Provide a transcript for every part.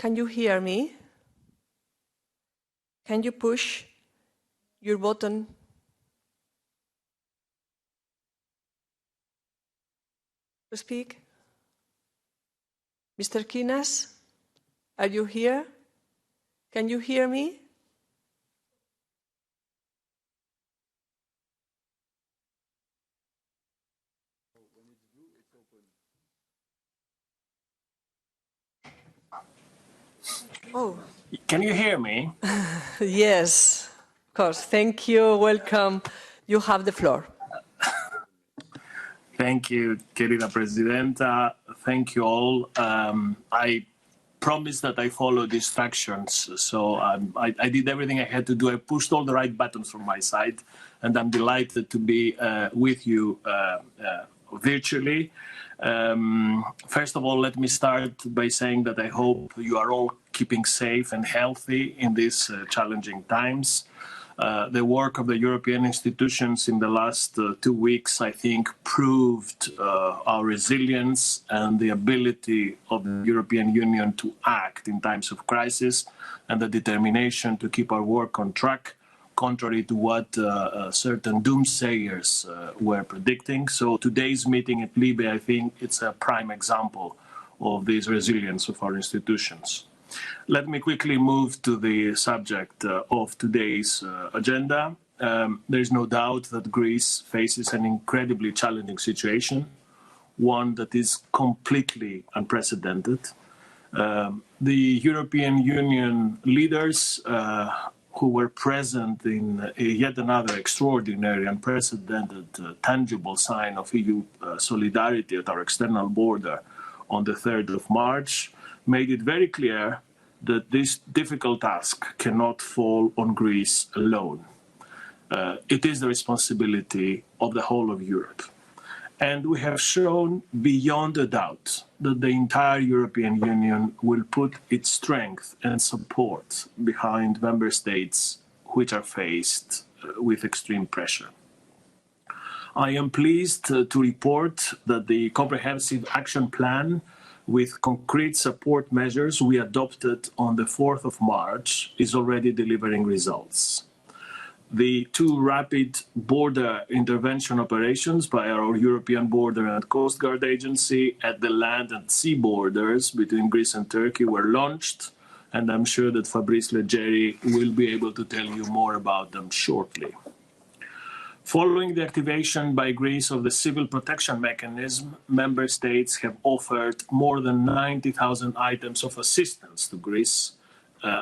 Can you hear me? Can you push your button? To speak? Mr. Schοινάς, are you here? Can you hear me? Oh. Can you hear me? Yes, of course. Thank you. Welcome. You have the floor. Thank you, querida Presidenta. Thank you all. I promised that I followed instructions, so I did everything I had to do. I pushed all the right buttons from my side, and I'm delighted to be with you virtually. First of all, let me start by saying that I hope you are all keeping safe and healthy in these challenging times. The work of the European institutions in the last 2 weeks, I think, proved our resilience and the ability of the European Union to act in times of crisis, and the determination to keep our work on track, contrary to what certain doomsayers were predicting. So today's meeting at Libe, I think it's a prime example of this resilience of our institutions. Let me quickly move to the subject of today's agenda. There is no doubt that Greece faces an incredibly challenging situation, one that is completely unprecedented. The European Union leaders who were present in yet another extraordinary, unprecedented, tangible sign of EU solidarity at our external border on the 3rd of March, made it very clear that this difficult task cannot fall on Greece alone. It is the responsibility of the whole of Europe. And we have shown beyond a doubt that the entire European Union will put its strength and support behind member states which are faced with extreme pressure. I am pleased to report that the comprehensive action plan with concrete support measures we adopted on the 4th of March is already delivering results. The 2 rapid border intervention operations by our European Border and Coast Guard Agency at the land and sea borders between Greece and Turkey were launched, and I'm sure that Fabris Leggeri will be able to tell you more about them shortly. Following the activation by Greece of the civil protection mechanism, member states have offered more than 90,000 items of assistance to Greece,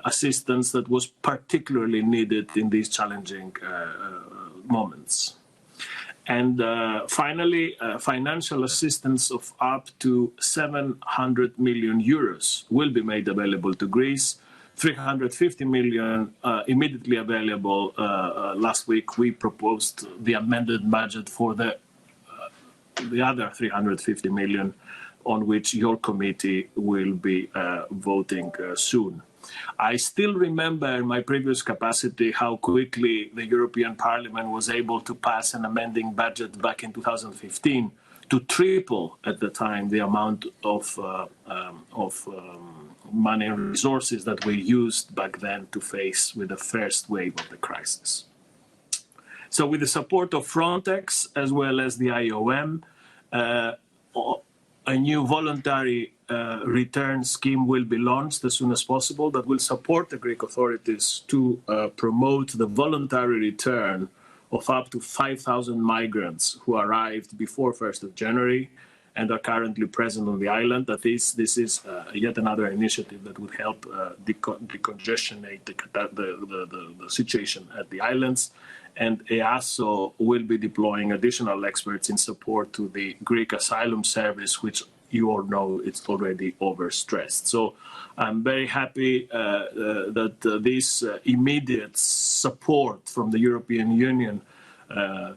assistance that was particularly needed in these challenging moments. And finally, financial assistance of up to 700 million euros will be made available to Greece. 350 million immediately available. Last week we proposed the amended budget for the other 350 million on which your committee will be voting soon. I still remember in my previous capacity how quickly the European Parliament was able to pass an amending budget back in 2015 to triple at the time the amount of money and resources that we used back then to face with the first wave of the crisis. So with the support of Frontex as well as the IOM, a new voluntary return scheme will be launched as soon as possible that will support the Greek authorities to promote the voluntary return of up to 5,000 migrants who arrived before 1st of January and are currently present on the island. That is, this is yet another initiative that would help decongestionate the situation at the islands. And EASO will be deploying additional experts in support to the Greek Asylum Service, which you all know it's already overstressed. So I'm very happy that this immediate support from the European Union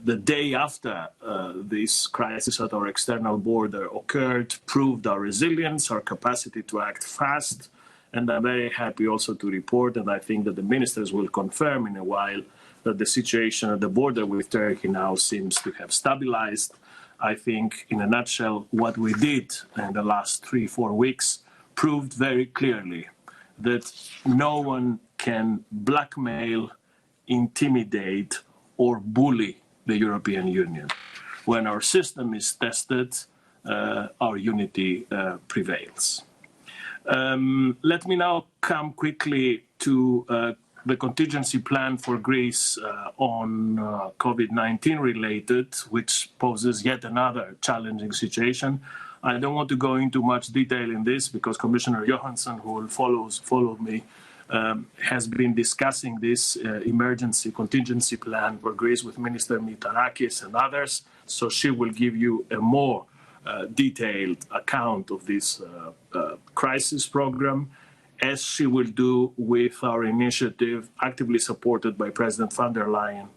the day after this crisis at our external border occurred proved our resilience, our capacity to act fast. And I'm very happy also to report, and I think that the ministers will confirm in a while, that the situation at the border with Turkey now seems to have stabilized. I think, in a nutshell, what we did in the last 3-4 weeks proved very clearly that no one can blackmail, intimidate, or bully the European Union. When our system is tested, our unity prevails. Let me now come quickly to the contingency plan for Greece on COVID-19 related, which poses yet another challenging situation. I don't want to go into much detail in this because Commissioner Johansson, who will follow me, has been discussing this emergency contingency plan for Greece with Minister Mitarakis and others. So she will give you a more detailed account of this crisis program, as she will do with our initiative, actively supported by President von der Leyen,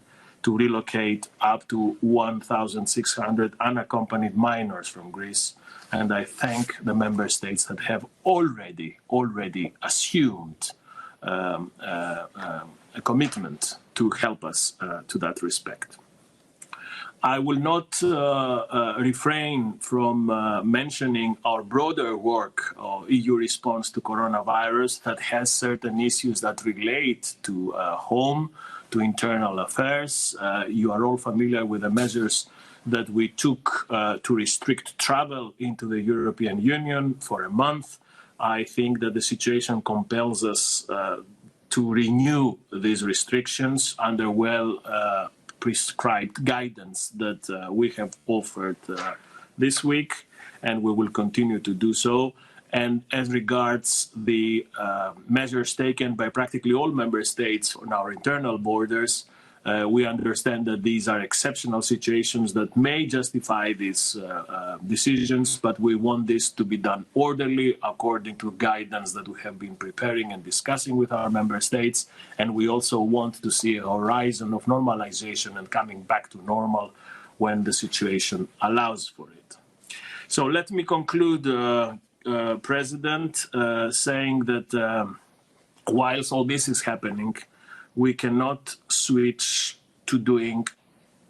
to relocate up to 1,600 unaccompanied minors from Greece. And I thank the member states that have already assumed a commitment to help us to that respect. I will not refrain from mentioning our broader work of EU response to coronavirus that has certain issues that relate to home, to internal affairs. You are all familiar with the measures that we took to restrict travel into the European Union for a month. I think that the situation compels us to renew these restrictions under prescribed guidance that we have offered this week, and we will continue to do so. And as regards the measures taken by practically all member states on our internal borders, we understand that these are exceptional situations that may justify these decisions, but we want this to be done orderly according to guidance that we have been preparing and discussing with our member states. And we also want to see a horizon of normalization and coming back to normal when the situation allows for it. So let me conclude, President, saying that whilst all this is happening, we cannot switch to doing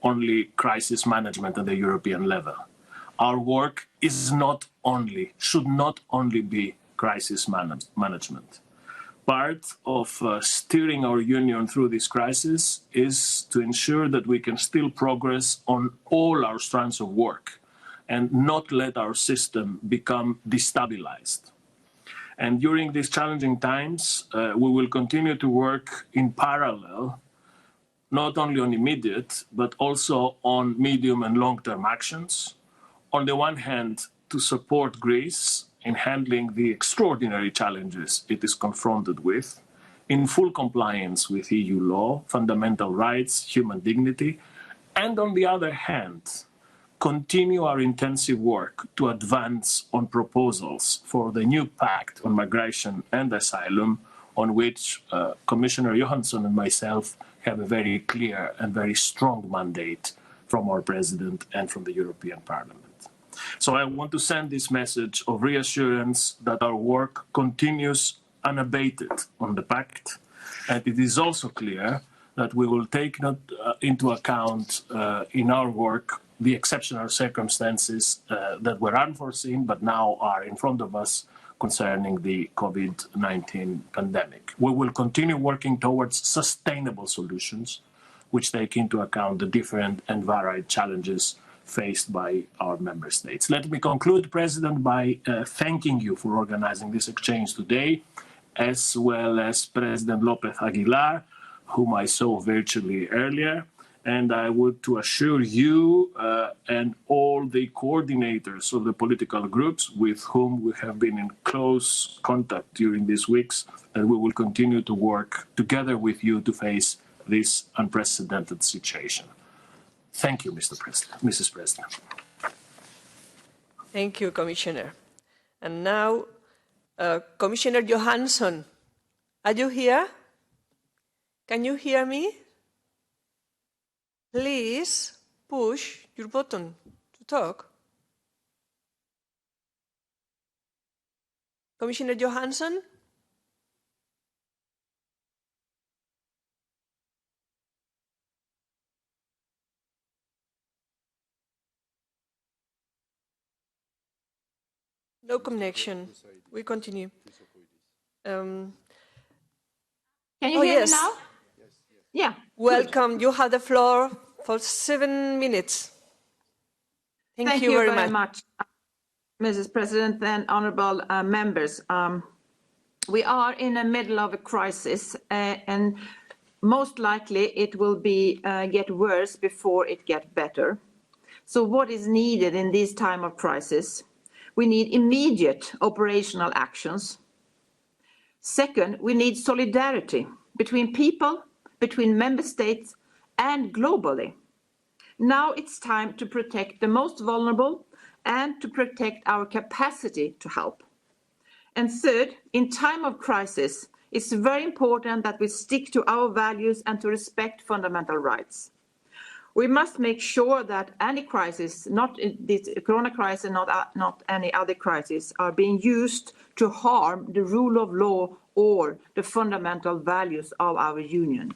only crisis management at the European level. Our work should not only be crisis management. Part of steering our union through this crisis is to ensure that we can still progress on all our strands of work and not let our system become destabilized. And during these challenging times, we will continue to work in parallel, not only on immediate, but also on medium and long-term actions. On the one hand, to support Greece in handling the extraordinary challenges it is confronted with, in full compliance with EU law, fundamental rights, human dignity, and on the other hand, continue our intensive work to advance on proposals for the new pact on migration and asylum, on which Commissioner Johansson and myself have a very clear and very strong mandate from our President and from the European Parliament. So I want to send this message of reassurance that our work continues unabated on the pact, and it is also clear that we will take into account in our work the exceptional circumstances that were unforeseen but now are in front of us concerning the COVID-19 pandemic. We will continue working towards sustainable solutions which take into account the different and varied challenges faced by our member states. Let me conclude, President, by thanking you for organizing this exchange today, as well as President López Aguilar, whom I saw virtually earlier. And I would to assure you and all the coordinators of the political groups with whom we have been in close contact during these weeks that we will continue to work together with you to face this unprecedented situation. Thank you, Mrs. President. Thank you, Commissioner. And now, Commissioner Johansson, are you here? Can you hear me? Please push your button to talk. Commissioner Johansson? No connection. We continue. Um, Can you oh, hear yes. me now? Yeah. Welcome. Good. You have the floor for 7 minutes. Thank you very much, Mrs. President and honourable members. We are in the middle of a crisis, and most likely it will get worse before it gets better. So what is needed in this time of crisis? We need immediate operational actions. Second, we need solidarity between people, between member states, and globally. Now it's time to protect the most vulnerable and to protect our capacity to help. And third, in time of crisis, it's very important that we stick to our values and to respect fundamental rights. We must make sure that any crisis, not this corona crisis, not any other crisis, are being used to harm the rule of law or the fundamental values of our union.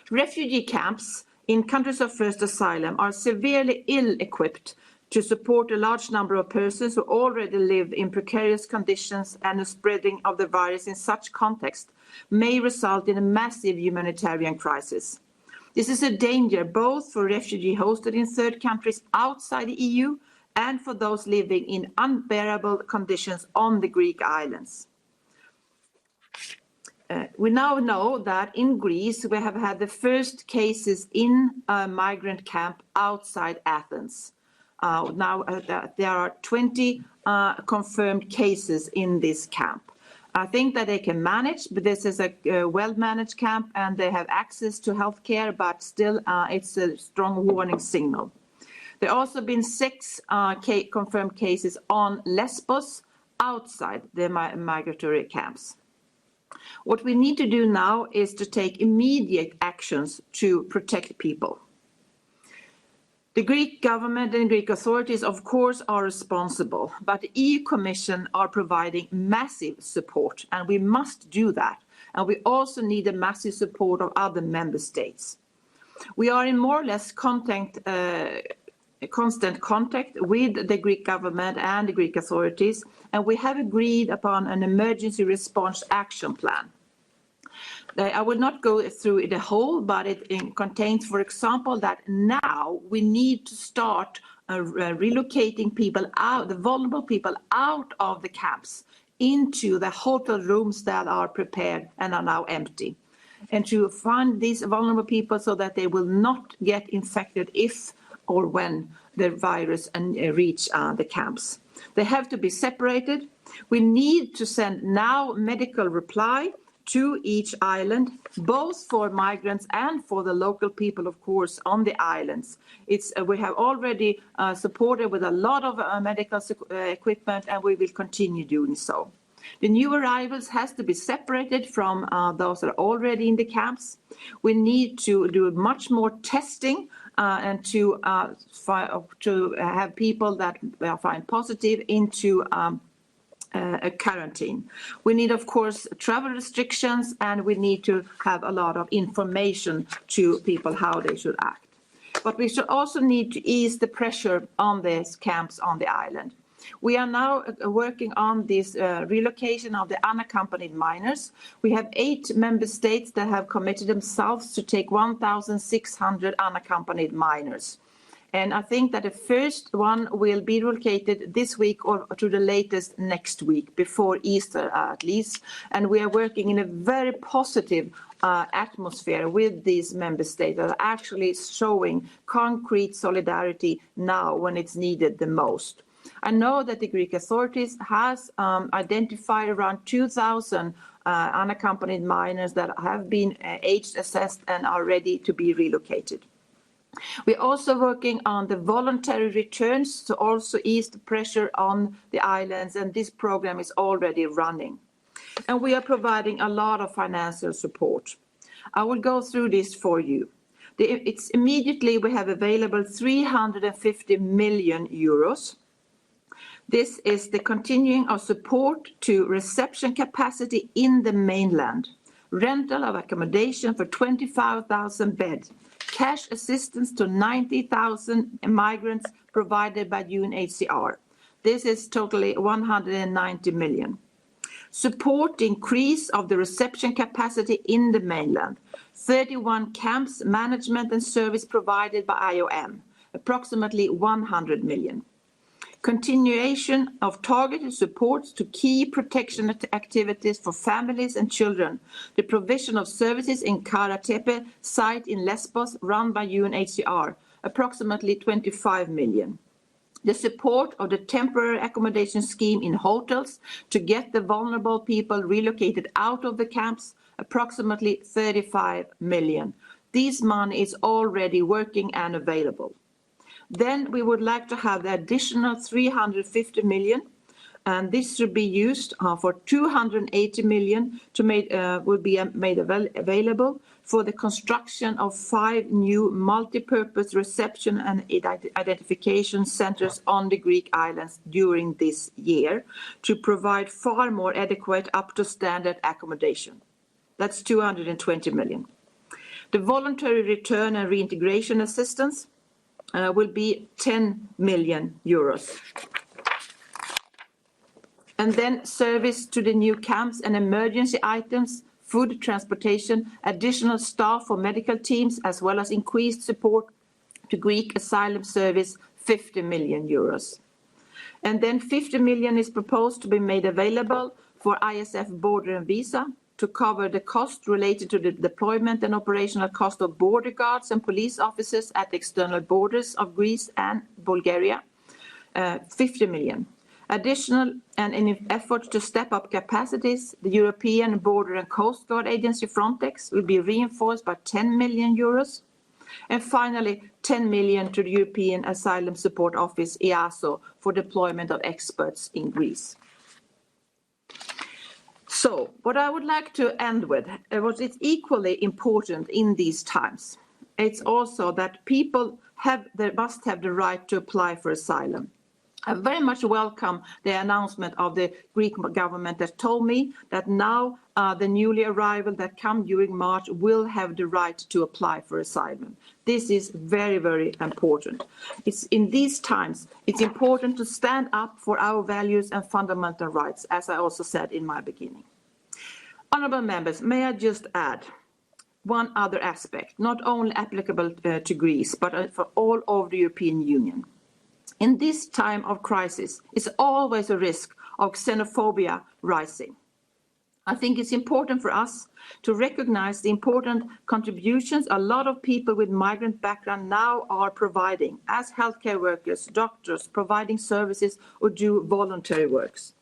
Refugee camps in countries of first asylum are severely ill-equipped to support a large number of persons who already live in precarious conditions, and the spreading of the virus in such context may result in a massive humanitarian crisis. This is a danger both for refugees hosted in third countries outside the EU and for those living in unbearable conditions on the Greek islands. We now know that in Greece we have had the first cases in a migrant camp outside Athens. There are 20 confirmed cases in this camp. I think that they can manage, but this is a well-managed camp and they have access to healthcare, but still it's a strong warning signal. There have also been 6 confirmed cases on Lesbos outside the migratory camps. What we need to do now is to take immediate actions to protect people. The Greek government and Greek authorities, of course, are responsible, but the EU Commission are providing massive support, and we must do that. And we also need the massive support of other member states. We are in more or less constant contact with the Greek government and the Greek authorities, and we have agreed upon an emergency response action plan. I will not go through the whole, but it contains, for example, that now we need to start relocating people out, the vulnerable people out of the camps into the hotel rooms that are prepared and are now empty, and to find these vulnerable people so that they will not get infected if or when the virus reach the camps. They have to be separated. We need to send now medical reply to each island, both for migrants and for the local people, of course, on the islands. We have already supported with a lot of medical equipment, and we will continue doing so. The new arrivals has to be separated from those that are already in the camps. We need to do much more testing and to have people that find positive into a quarantine. We need, of course, travel restrictions, and we need to have a lot of information to people how they should act. But we should also need to ease the pressure on these camps on the island. We are now working on this relocation of the unaccompanied minors. We have 8 member states that have committed themselves to take 1,600 unaccompanied minors. And I think that the first one will be relocated this week or to the latest next week, before Easter at least. And we are working in a very positive atmosphere with these member states that are actually showing concrete solidarity now when it's needed the most. I know that the Greek authorities has identified around 2,000 unaccompanied minors that have been age assessed and are ready to be relocated. We're also working on the voluntary returns to also ease the pressure on the islands, and this program is already running. And we are providing a lot of financial support. I will go through this for you. It's immediately we have available 350 million euros. This is the continuing of support to reception capacity in the mainland, rental of accommodation for 25,000 beds, cash assistance to 90,000 migrants provided by UNHCR. This is totally 190 million. support the increase of the reception capacity in the mainland, 31 camps, management and service provided by IOM, approximately 100 million. Continuation of targeted support to key protection activities for families and children, the provision of services in Karatepe site in Lesbos run by UNHCR, approximately 25 million. The support of the temporary accommodation scheme in hotels to get the vulnerable people relocated out of the camps, approximately 35 million. This money is already working and available. Then we would like to have the additional 350 million, and this should be used for 280 million will be made available for the construction of 5 new multi-purpose reception and identification centers on the Greek islands during this year to provide far more adequate up-to-standard accommodation. That's 220 million. The voluntary return and reintegration assistance will be 10 million euros. And then service to the new camps and emergency items, food, transportation, additional staff for medical teams, as well as increased support to Greek asylum service, 50 million euros. And then 50 million is proposed to be made available for ISF border and visa to cover the cost related to the deployment and operational cost of border guards and police officers at the external borders of Greece and Bulgaria, 50 million. Additional, and in an effort to step up capacities, the European Border and Coast Guard Agency Frontex will be reinforced by 10 million euros. And finally, 10 million to the European Asylum Support Office, EASO, for deployment of experts in Greece. So, what I would like to end with, what is equally important in these times, it's also that people must have the right to apply for asylum. I very much welcome the announcement of the Greek government that told me that now the newly arrival that come during March will have the right to apply for asylum. This is very, very important. It's in these times, it's important to stand up for our values and fundamental rights, as I also said in my beginning. Honourable members, may I just add one other aspect, not only applicable to Greece, but for all over the European Union. In this time of crisis, it's always a risk of xenophobia rising. I think it's important for us to recognize the important contributions a lot of people with migrant background now are providing as healthcare workers, doctors, providing services or do voluntary works.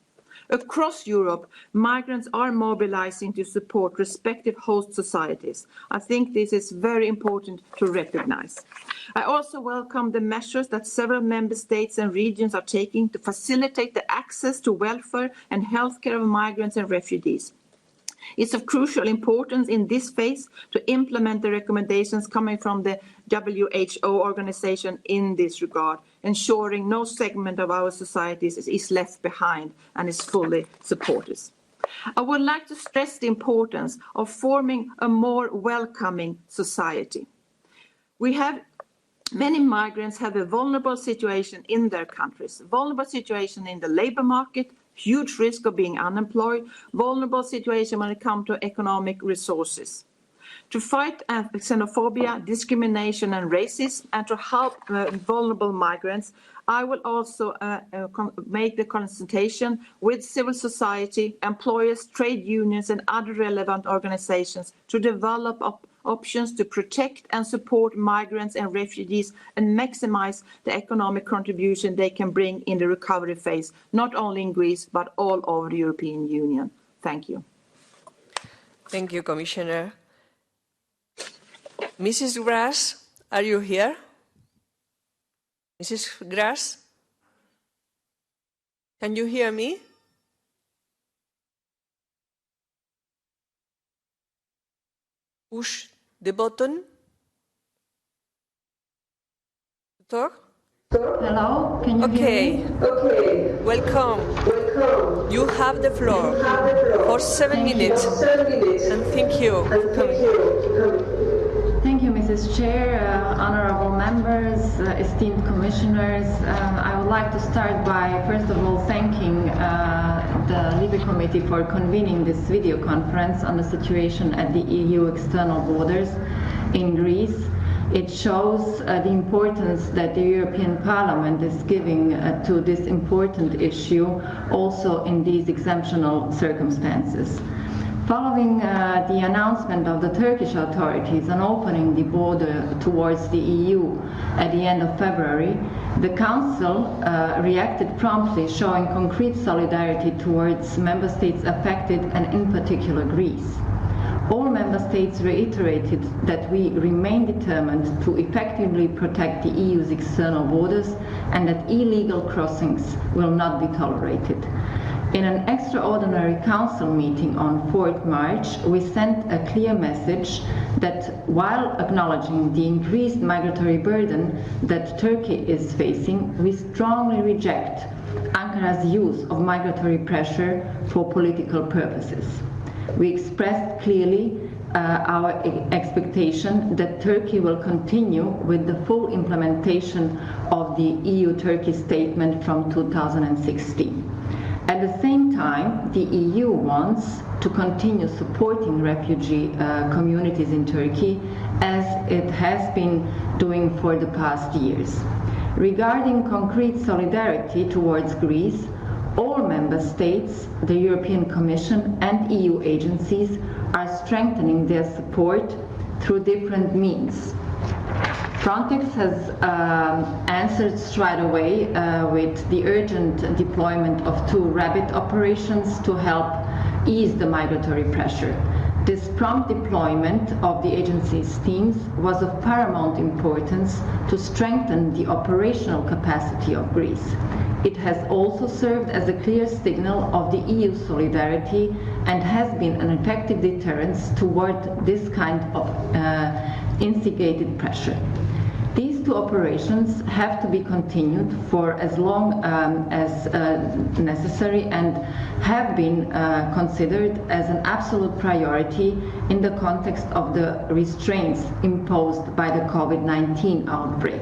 Across Europe, migrants are mobilizing to support respective host societies. I think this is very important to recognize. I also welcome the measures that several member states and regions are taking to facilitate the access to welfare and healthcare of migrants and refugees. It's of crucial importance in this phase to implement the recommendations coming from the WHO organization in this regard, ensuring no segment of our societies is left behind and is fully supported. I would like to stress the importance of forming a more welcoming society. Many migrants have a vulnerable situation in their countries, vulnerable situation in the labour market, huge risk of being unemployed, vulnerable situation when it comes to economic resources. To fight xenophobia, discrimination and racism, and to help vulnerable migrants, I will also make the consultation with civil society, employers, trade unions and other relevant organizations to develop options to protect and support migrants and refugees and maximize the economic contribution they can bring in the recovery phase, not only in Greece, but all over the European Union. Thank you. Thank you, Commissioner. Mrs. Grass, are you here? Mrs. Grass? Can you hear me? Push the button to talk. Hello, can you hear me? Okay. Welcome. You have the floor for 7 minutes. And thank you for coming. Thank you, Mrs. Mrs. Chair, honorable members, esteemed commissioners, I would like to start by, first of all, thanking the LIBE Committee for convening this video conference on the situation at the EU external borders in Greece. It shows the importance that the European Parliament is giving to this important issue, also in these exceptional circumstances. Following the announcement of the Turkish authorities on opening the border towards the EU at the end of February, the Council reacted promptly, showing concrete solidarity towards member states affected, and in particular Greece. All member states reiterated that we remain determined to effectively protect the EU's external borders and that illegal crossings will not be tolerated. In an extraordinary Council meeting on 4th March, we sent a clear message that while acknowledging the increased migratory burden that Turkey is facing, we strongly reject Ankara's use of migratory pressure for political purposes. We expressed clearly our expectation that Turkey will continue with the full implementation of the EU-Turkey statement from 2016. At the same time, the EU wants to continue supporting refugee communities in Turkey as it has been doing for the past years. Regarding concrete solidarity towards Greece, all member states, the European Commission and EU agencies are strengthening their support through different means. Frontex has answered straight away with the urgent deployment of 2 rabbit operations to help ease the migratory pressure. This prompt deployment of the agency's teams was of paramount importance to strengthen the operational capacity of Greece. It has also served as a clear signal of the EU solidarity and has been an effective deterrence toward this kind of instigated pressure. These 2 operations have to be continued for as long as necessary and have been considered as an absolute priority in the context of the restraints imposed by the COVID-19 outbreak.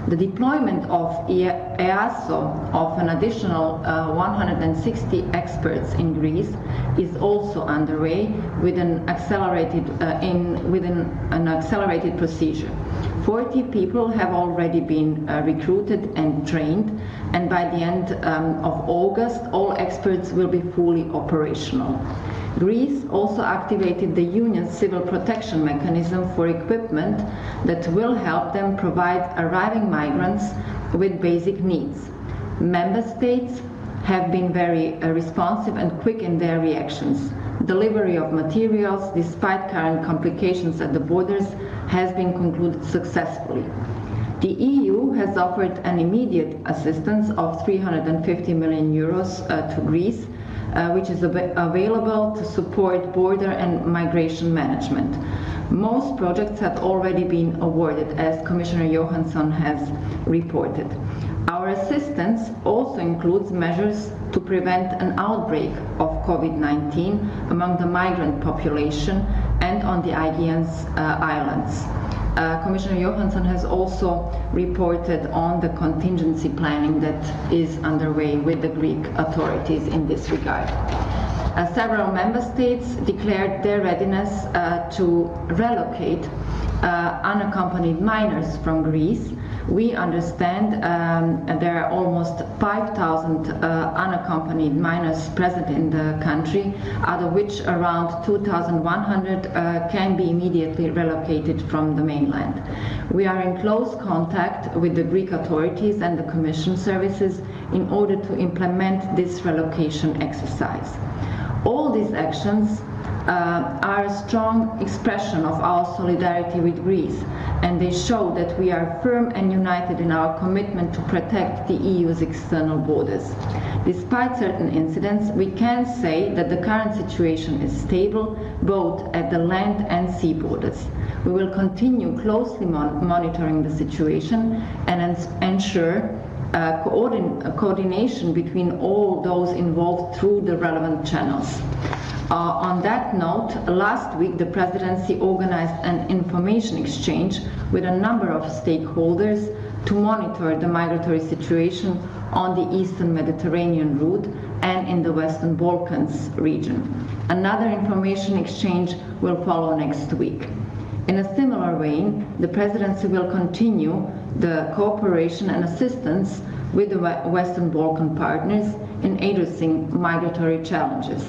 The deployment of EASO of an additional 160 experts in Greece is also underway with an accelerated procedure. 40 people have already been recruited and trained, and by the end of August, all experts will be fully operational. Greece also activated the Union's civil protection mechanism for equipment that will help them provide arriving migrants with basic needs. Member states have been very responsive and quick in their reactions. Delivery of materials, despite current complications at the borders, has been concluded successfully. The EU has offered an immediate assistance of 350 million euros to Greece, which is available to support border and migration management. Most projects have already been awarded, as Commissioner Johansson has reported. Our assistance also includes measures to prevent an outbreak of COVID-19 among the migrant population and on the Aegean Islands. Commissioner Johansson has also reported on the contingency planning that is underway with the Greek authorities in this regard. Several member states declared their readiness to relocate unaccompanied minors from Greece. We understand there are almost 5,000 unaccompanied minors present in the country, out of which around 2,100 can be immediately relocated from the mainland. We are in close contact with the Greek authorities and the Commission services in order to implement this relocation exercise. All these actions are a strong expression of our solidarity with Greece, and they show that we are firm and united in our commitment to protect the EU's external borders. Despite certain incidents, we can say that the current situation is stable, both at the land and sea borders. We will continue closely monitoring the situation and ensure coordination between all those involved through the relevant channels. On that note, last week the Presidency organized an information exchange with a number of stakeholders to monitor the migratory situation on the Eastern Mediterranean route and in the Western Balkans region. Another information exchange will follow next week. In a similar vein, the Presidency will continue the cooperation and assistance with the Western Balkan partners in addressing migratory challenges.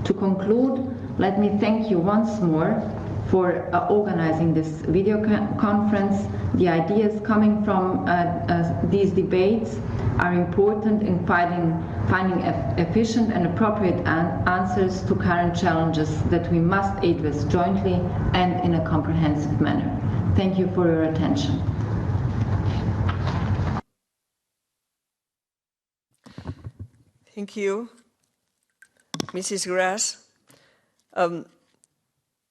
To conclude, let me thank you once more for organizing this video conference. The ideas coming from these debates are important in finding efficient and appropriate answers to current challenges that we must address jointly and in a comprehensive manner. Thank you for your attention. Thank you, Mrs. Grass.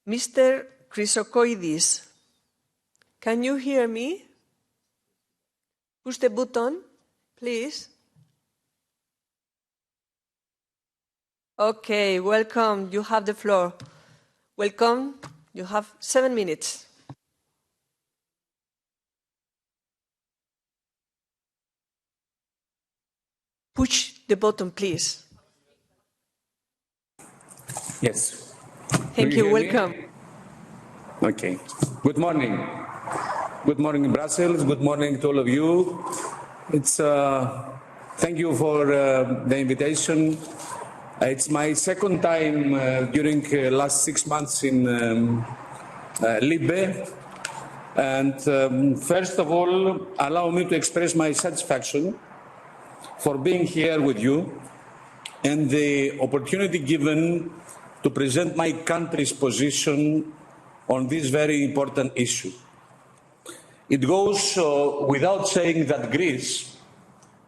Mr. Χρυσοχοΐδης, can you hear me? Push the button, please. Okay, welcome. You have the floor. Welcome. You have 7 minutes. Push the button, please. Yes. Thank you. Welcome. Okay. Good morning. Good morning, Brussels. Good morning to all of you. It's thank you for the invitation. It's my second time during last 6 months in Libe. And first of all, allow me to express my satisfaction for being here with you and the opportunity given to present my country's position on this very important issue. It goes without saying that Greece,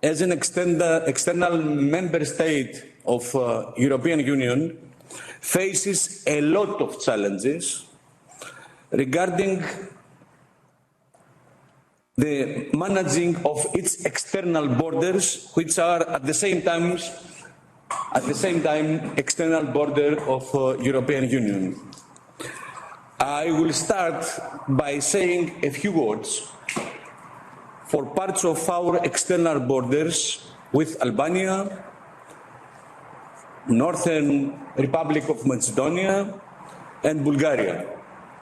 as an external member state of European Union, faces a lot of challenges regarding the managing of its external borders, which are at the same time external border of European Union. I will start by saying a few words for parts of our external borders with Albania, Northern Republic of Macedonia, and Bulgaria.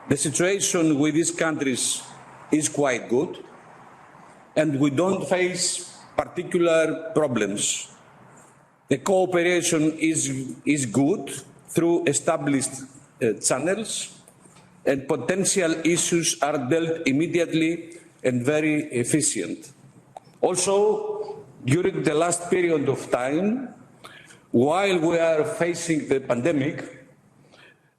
The situation with these countries is quite good, and we don't face particular problems. The cooperation is good through established channels, and potential issues are dealt immediately and very efficient. Also, during the last period of time, while we are facing the pandemic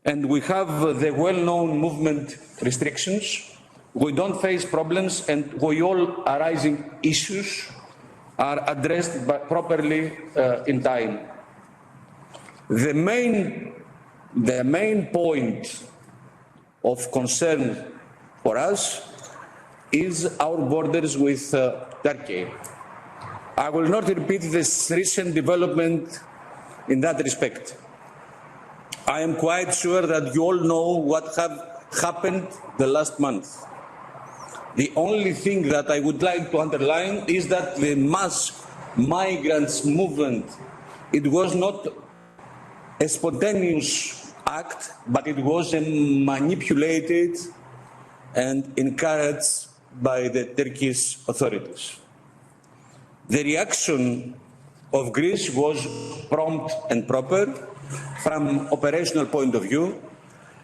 and we have the well-known movement restrictions, we don't face problems, and all arising issues are addressed properly in time. The main point of concern for us is our borders with Turkey. I will not repeat this recent development in that respect. I am quite sure that you all know what happened the last month. The only thing that I would like to underline is that the mass migrants movement, it was not a spontaneous act, but it was manipulated and encouraged by the Turkish authorities. The reaction of Greece was prompt and proper from operational point of view,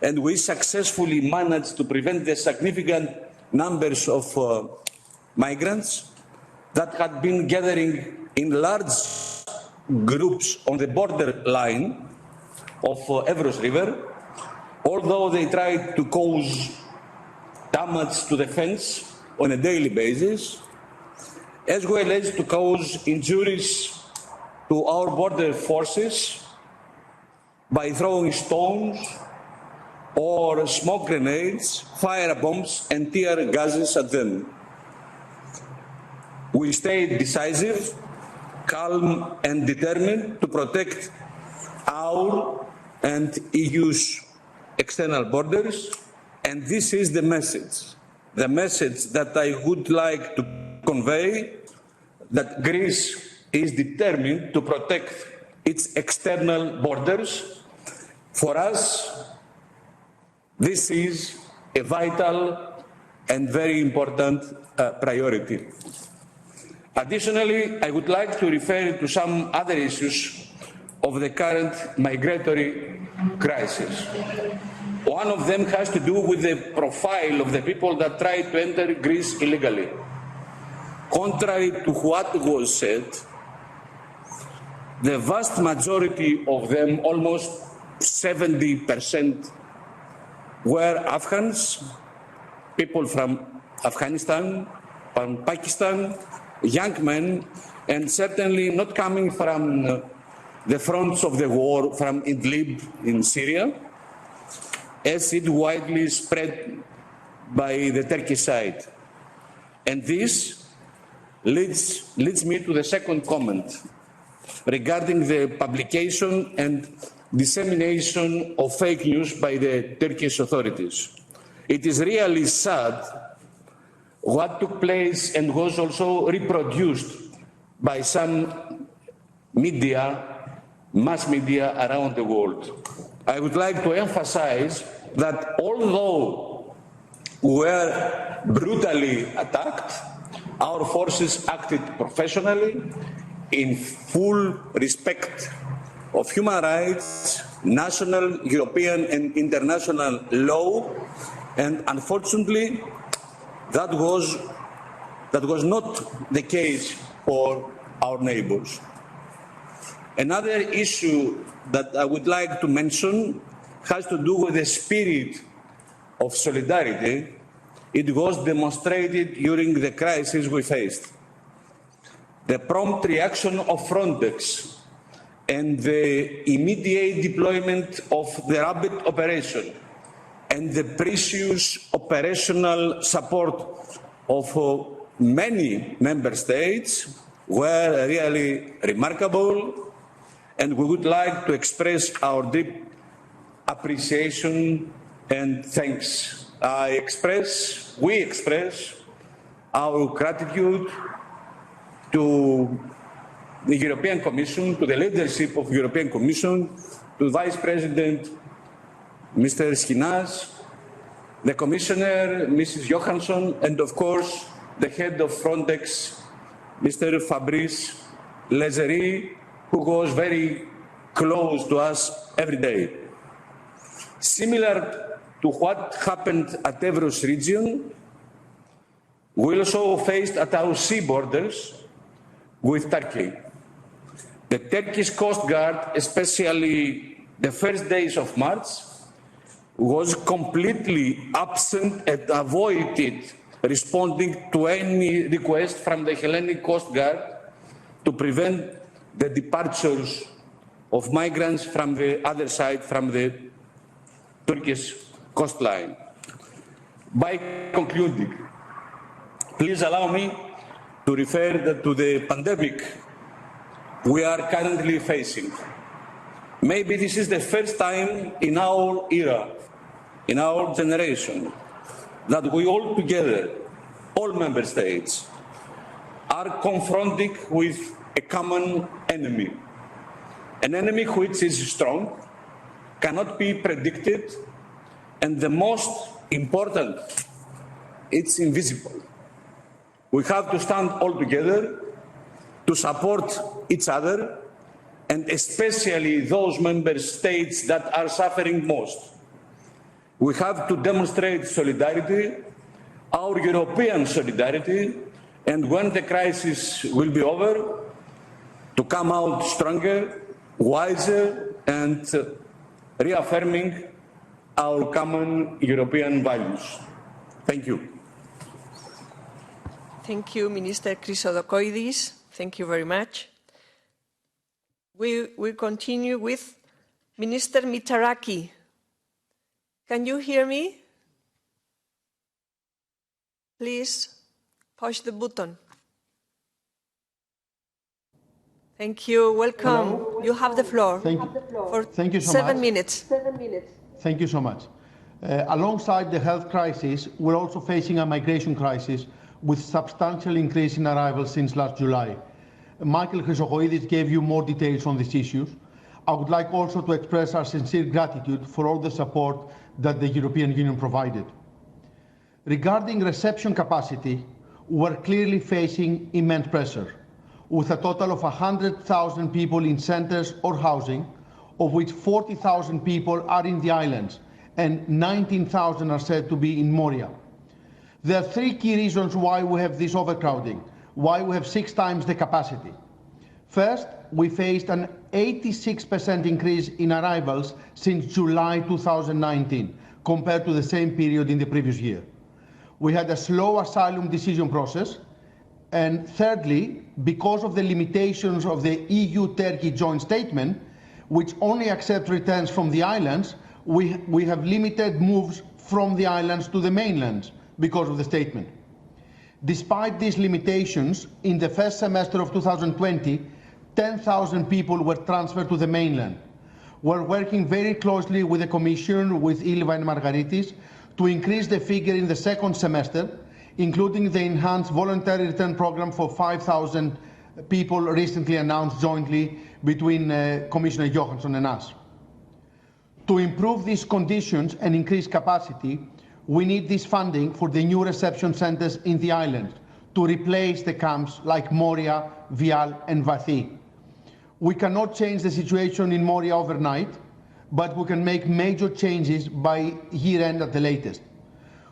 and we successfully managed to prevent the significant numbers of migrants that had been gathering in large groups on the border line of Evros River, although they tried to cause damage to the fence on a daily basis, as well as to cause injuries to our border forces by throwing stones or smoke grenades, fire bombs and tear gases at them. We stayed decisive, calm and determined to protect our and EU's external borders, and this is the message that I would like to convey, that Greece is determined to protect its external borders. For us, this is a vital and very important priority. Additionally, I would like to refer to some other issues of the current migratory crisis. One of them has to do with the profile of the people that try to enter Greece illegally. Contrary to what was said, the vast majority of them, almost 70%, were Afghans, people from Afghanistan, from Pakistan, young men, and certainly not coming from the fronts of the war, from Idlib in Syria, as it widely spread by the Turkish side. And this leads me to the second comment regarding the publication and dissemination of fake news by the Turkish authorities. It is really sad what took place and was also reproduced by some media, mass media around the world. I would like to emphasize that although we were brutally attacked, our forces acted professionally, in full respect of human rights, national, European and international law, and unfortunately that was not the case for our neighbors. Another issue that I would like to mention has to do with the spirit of solidarity. It was demonstrated during the crisis we faced. The prompt reaction of Frontex and the immediate deployment of the rapid operation and the precious operational support of many member states were really remarkable, and we would like to express our deep appreciation and thanks. We express our gratitude to the European Commission, to the leadership of the European Commission, to Vice President Mr. Schοινάς, the Commissioner, Mrs. Gióχανσον, and of course, the head of Frontex, Mr. Fabris Leggeri, who was very close to us every day. Similar to what happened at Evros region, we also faced at our sea borders with Turkey. The Turkish Coast Guard, especially the first days of March, was completely absent and avoided responding to any request from the Hellenic Coast Guard to prevent the departures of migrants from the other side, from the Turkish coastline. By concluding, please allow me to refer to the pandemic we are currently facing. Maybe this is the first time in our era, in our generation, that we all together, all member states, are confronting with a common enemy. An enemy which is strong, cannot be predicted, and the most important, it's invisible. We have to stand all together to support each other, and especially those member states that are suffering most. We have to demonstrate solidarity, our European solidarity, and when the crisis will be over, to come out stronger, wiser, and reaffirming our common European values. Thank you. Thank you, Minister Χρυσοχοΐδης. Thank you very much. We continue with Minister Mitaráki. Can you hear me? Please push the button. Thank you. Welcome. Hello. You have the floor. Thank you so 7 much. minutes. Thank you so much. Alongside the health crisis, we're also facing a migration crisis with substantial increase in arrivals since last July. Michael Χρυσοχοΐδης gave you more details on these issues. I would like also to express our sincere gratitude for all the support that the European Union provided. Regarding reception capacity, we're clearly facing immense pressure, with a total of 100,000 people in centres or housing, of which 40,000 people are in the islands, and 19,000 are said to be in Moria. There are three key reasons why we have this overcrowding, why we have 6 times the capacity. First, we faced an 86% increase in arrivals since July 2019, compared to the same period in the previous year. We had a slow asylum decision process. And thirdly, because of the limitations of the EU-Turkey joint statement, which only accepts returns from the islands, we have limited moves from the islands to the mainland because of the statement. Despite these limitations, in the first semester of 2020, 10,000 people were transferred to the mainland. We're working very closely with the Commission, with Ίλβα and Μαργαρίτης, to increase the figure in the second semester, including the enhanced voluntary return program for 5,000 people recently announced jointly between Commissioner Gióχανσον and us. To improve these conditions and increase capacity, we need this funding for the new reception centres in the islands to replace the camps like Moria, Vial and Vathi. We cannot change the situation in Moria overnight, but we can make major changes by year-end at the latest.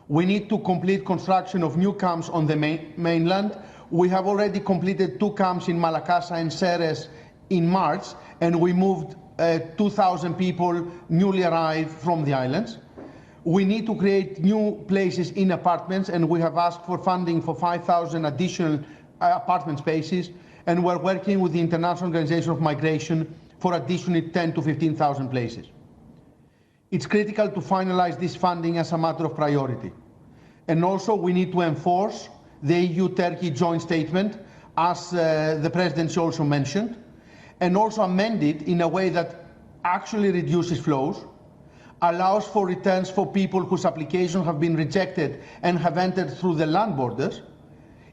We need to complete construction of new camps on the mainland. We have already completed 2 camps in Malakasa and Ceres in March, and we moved 2,000 people newly arrived from the islands. We need to create new places in apartments, and we have asked for funding for 5,000 additional apartment spaces, and we're working with the International Organization of Migration for additional 10,000 to 15,000 places. It's critical to finalize this funding as a matter of priority. And also we need to enforce the EU-Turkey joint statement, as the Presidency also mentioned, and also amend it in a way that actually reduces flows, allows for returns for people whose applications have been rejected and have entered through the land borders.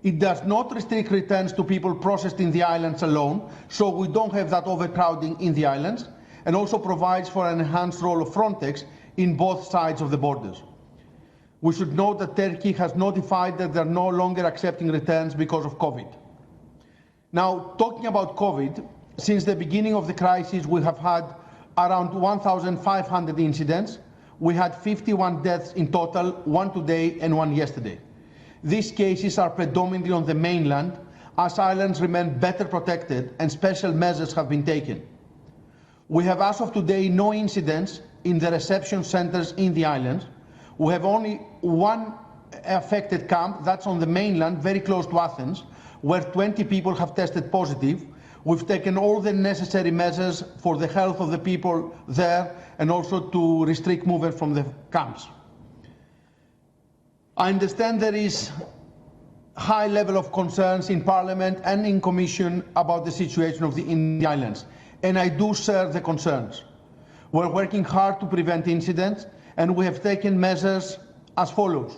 It does not restrict returns to people processed in the islands alone, so we don't have that overcrowding in the islands, and also provides for an enhanced role of Frontex in both sides of the borders. We should note that Turkey has notified that they're no longer accepting returns because of COVID. Now, talking about COVID, since the beginning of the crisis, we have had around 1,500 incidents. We had 51 deaths in total, 1 today and 1 yesterday. These cases are predominantly on the mainland, as islands remain better protected and special measures have been taken. We have, as of today, no incidents in the reception centres in the islands. We have only 1 affected camp, that's on the mainland, very close to Athens, where 20 people have tested positive. We've taken all the necessary measures for the health of the people there and also to restrict movement from the camps. I understand there is high level of concerns in Parliament and in Commission about the situation in the islands, and I do share the concerns. We're working hard to prevent incidents, and we have taken measures as follows.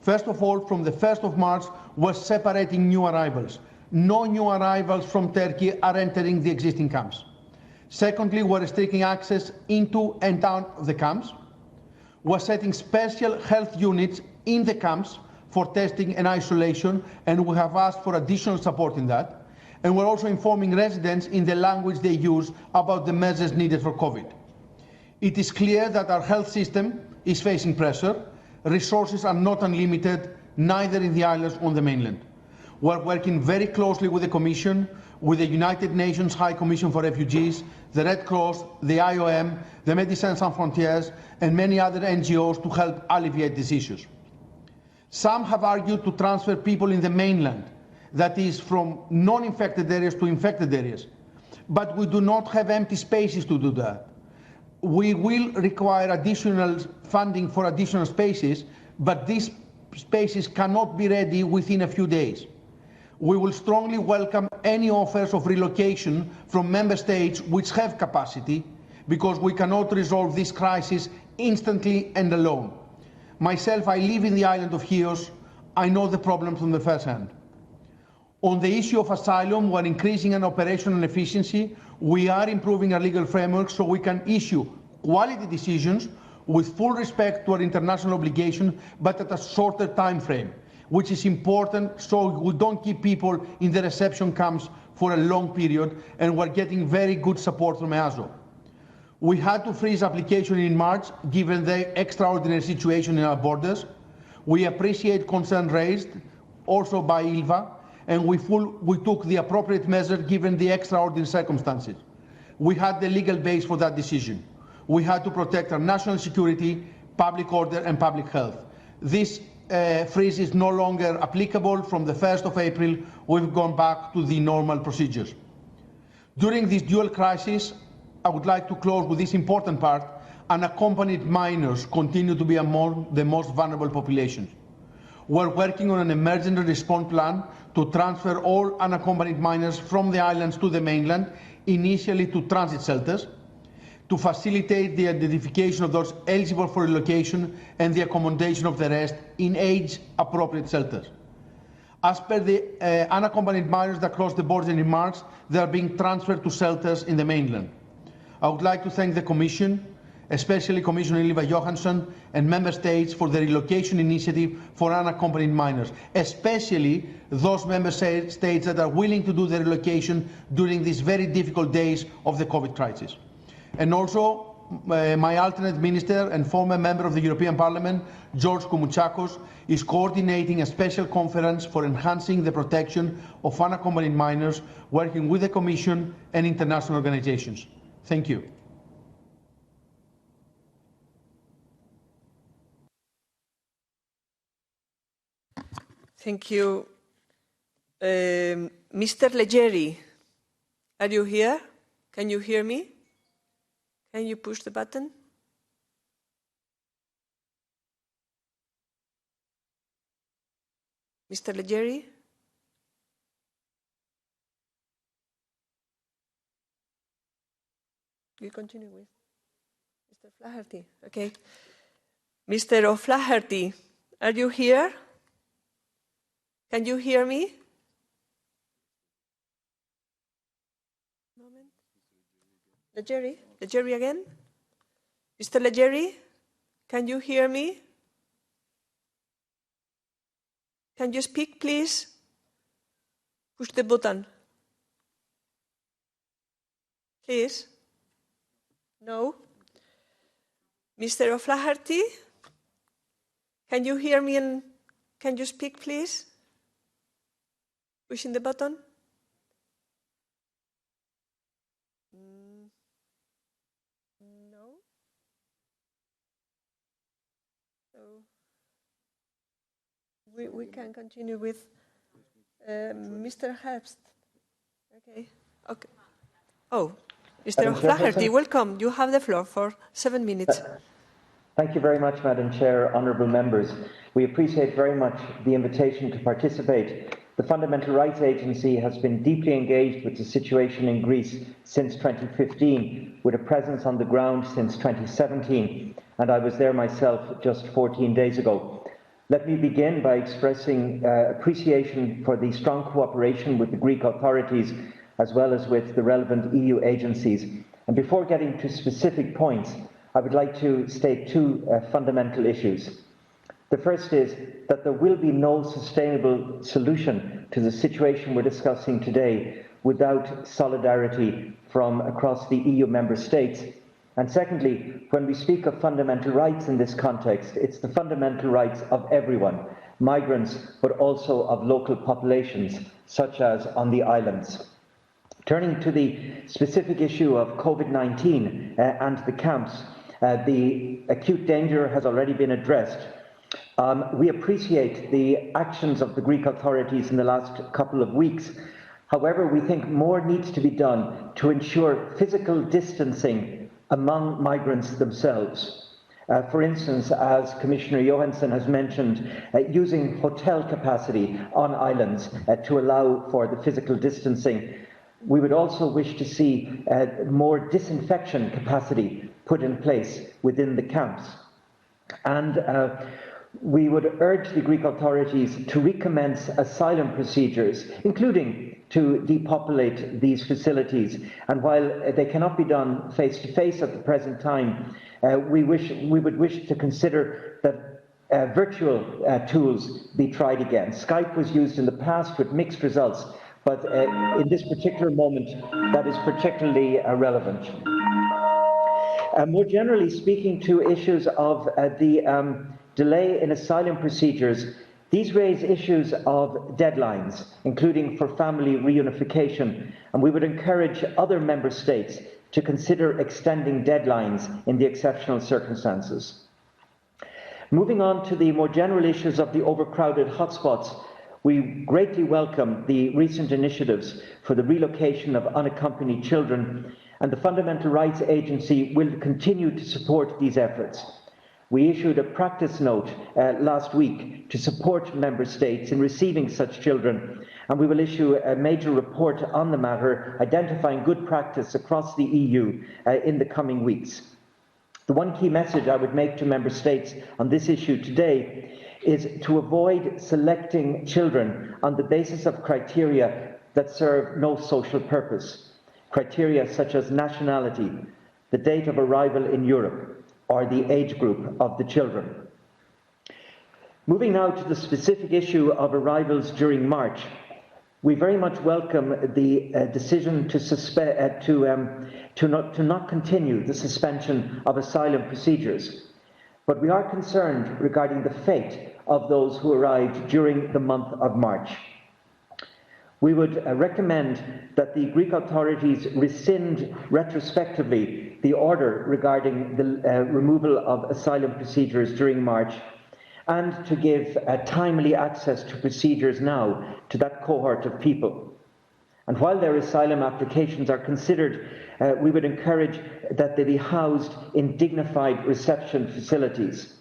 First of all, from the 1st of March, we're separating new arrivals. No new arrivals from Turkey are entering the existing camps. Secondly, we're restricting access into and out of the camps. We're setting special health units in the camps for testing and isolation, and we have asked for additional support in that. And we're also informing residents in the language they use about the measures needed for COVID. It is clear that our health system is facing pressure. Resources are not unlimited, neither in the islands or on the mainland. We're working very closely with the Commission, with the United Nations High Commission for Refugees, the Red Cross, the IOM, the Médecins Sans Frontières, and many other NGOs to help alleviate these issues. Some have argued to transfer people in the mainland, that is, from non-infected areas to infected areas. But we do not have empty spaces to do that. We will require additional funding for additional spaces, but these spaces cannot be ready within a few days. We will strongly welcome any offers of relocation from member states which have capacity, because we cannot resolve this crisis instantly and alone. Myself, I live in the island of Chios. I know the problems from the first hand. On the issue of asylum, we're increasing our operational efficiency. We are improving our legal framework so we can issue quality decisions with full respect to our international obligation, but at a shorter time frame, which is important so we don't keep people in the reception camps for a long period, and we're getting very good support from EASO. We had to freeze application in March, given the extraordinary situation in our borders. We appreciate concern raised also by Ίλβα, and we took the appropriate measure given the extraordinary circumstances. We had the legal base for that decision. We had to protect our national security, public order, and public health. This freeze is no longer applicable. From the 1st of April, we've gone back to the normal procedures. During this dual crisis, I would like to close with this important part. Unaccompanied minors continue to be among the most vulnerable populations. We're working on an emergency response plan to transfer all unaccompanied minors from the islands to the mainland, initially to transit shelters, to facilitate the identification of those eligible for relocation and the accommodation of the rest in age-appropriate shelters. As per the unaccompanied minors that cross the borders in March, they are being transferred to shelters in the mainland. I would like to thank the Commission, especially Commissioner Ίλβα Γιόχανσον and Member States for the relocation initiative for unaccompanied minors, especially those Member States that are willing to do the relocation during these very difficult days of the COVID crisis. And also, my alternate minister and former member of the European Parliament, George Koumoutsakos, is coordinating a special conference for enhancing the protection of unaccompanied minors, working with the Commission and international organizations. Thank you. Thank you. Mr. Leggeri, are you here? Can you hear me? Can you push the button? Mr. Leggeri? You continue with Mr. Flaherty. Okay. Mr. O'Flaherty, are you here? Can you hear me? Moment. Leggeri? Leggeri again? Mr. Leggeri, can you hear me? Can you speak, please? Push the button. Please. No? Mr. O'Flaherty, can you hear me and can you speak, please? Pushing the button. No? So we can continue with Mr. Herbst. Okay. Okay. Oh. Mr. O'Flaherty, welcome. You have the floor for 7 minutes. Thank you very much, Madam Chair, honourable members. We appreciate very much the invitation to participate. The Fundamental Rights Agency has been deeply engaged with the situation in Greece since 2015, with a presence on the ground since 2017, and I was there myself just 14 days ago. Let me begin by expressing appreciation for the strong cooperation with the Greek authorities as well as with the relevant EU agencies. And before getting to specific points, I would like to state two fundamental issues. The first is that there will be no sustainable solution to the situation we're discussing today without solidarity from across the EU member states. And secondly, when we speak of fundamental rights in this context, it's the fundamental rights of everyone, migrants, but also of local populations, such as on the islands. Turning to the specific issue of COVID-19 and the camps, the acute danger has already been addressed. We appreciate the actions of the Greek authorities in the last couple of weeks. However, we think more needs to be done to ensure physical distancing among migrants themselves. For instance, as Commissioner Johansson has mentioned, using hotel capacity on islands to allow for the physical distancing. We would also wish to see more disinfection capacity put in place within the camps. And we would urge the Greek authorities to recommence asylum procedures, including to depopulate these facilities. And while they cannot be done face-to-face at the present time, we would wish to consider that virtual tools be tried again. Skype was used in the past with mixed results, but in this particular moment, that is particularly relevant. More generally, speaking to issues of the delay in asylum procedures, these raise issues of deadlines, including for family reunification, and we would encourage other member states to consider extending deadlines in the exceptional circumstances. Moving on to the more general issues of the overcrowded hotspots, we greatly welcome the recent initiatives for the relocation of unaccompanied children, and the Fundamental Rights Agency will continue to support these efforts. We issued a practice note last week to support member states in receiving such children, and we will issue a major report on the matter, identifying good practice across the EU in the coming weeks. The one key message I would make to member states on this issue today is to avoid selecting children on the basis of criteria that serve no social purpose. Criteria such as nationality, the date of arrival in Europe, or the age group of the children. Moving now to the specific issue of arrivals during March, we very much welcome the decision to not continue the suspension of asylum procedures, but we are concerned regarding the fate of those who arrived during the month of March. We would recommend that the Greek authorities rescind retrospectively the order regarding the removal of asylum procedures during March, and to give timely access to procedures now to that cohort of people. And while their asylum applications are considered, we would encourage that they be housed in dignified reception facilities.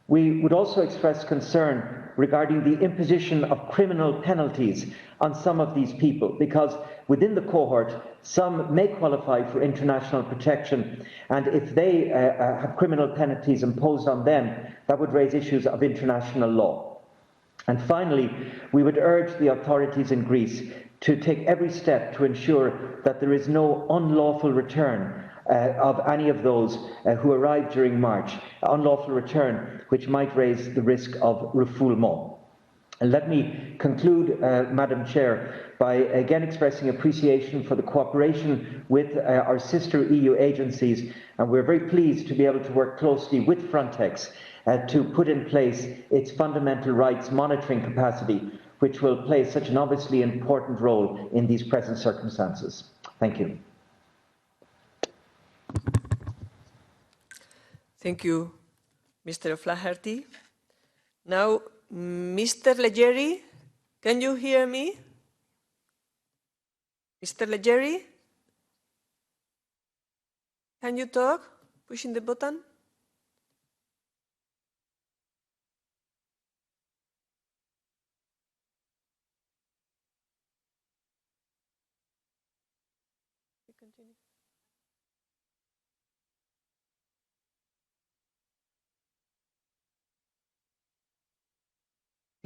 We would also express concern regarding the imposition of criminal penalties on some of these people, because within the cohort, some may qualify for international protection, and if they have criminal penalties imposed on them, that would raise issues of international law. And finally, we would urge the authorities in Greece to take every step to ensure that there is no unlawful return of any of those who arrived during March, unlawful return which might raise the risk of refoulement. And let me conclude, Madam Chair, by again expressing appreciation for the cooperation with our sister EU agencies, and we're very pleased to be able to work closely with Frontex to put in place its fundamental rights monitoring capacity, which will play such an obviously important role in these present circumstances. Thank you. Thank you, Mr. Flaherty. Now, Mr. Leggeri, can you hear me? Mr. Leggeri? Can you talk? Pushing the button? Continue.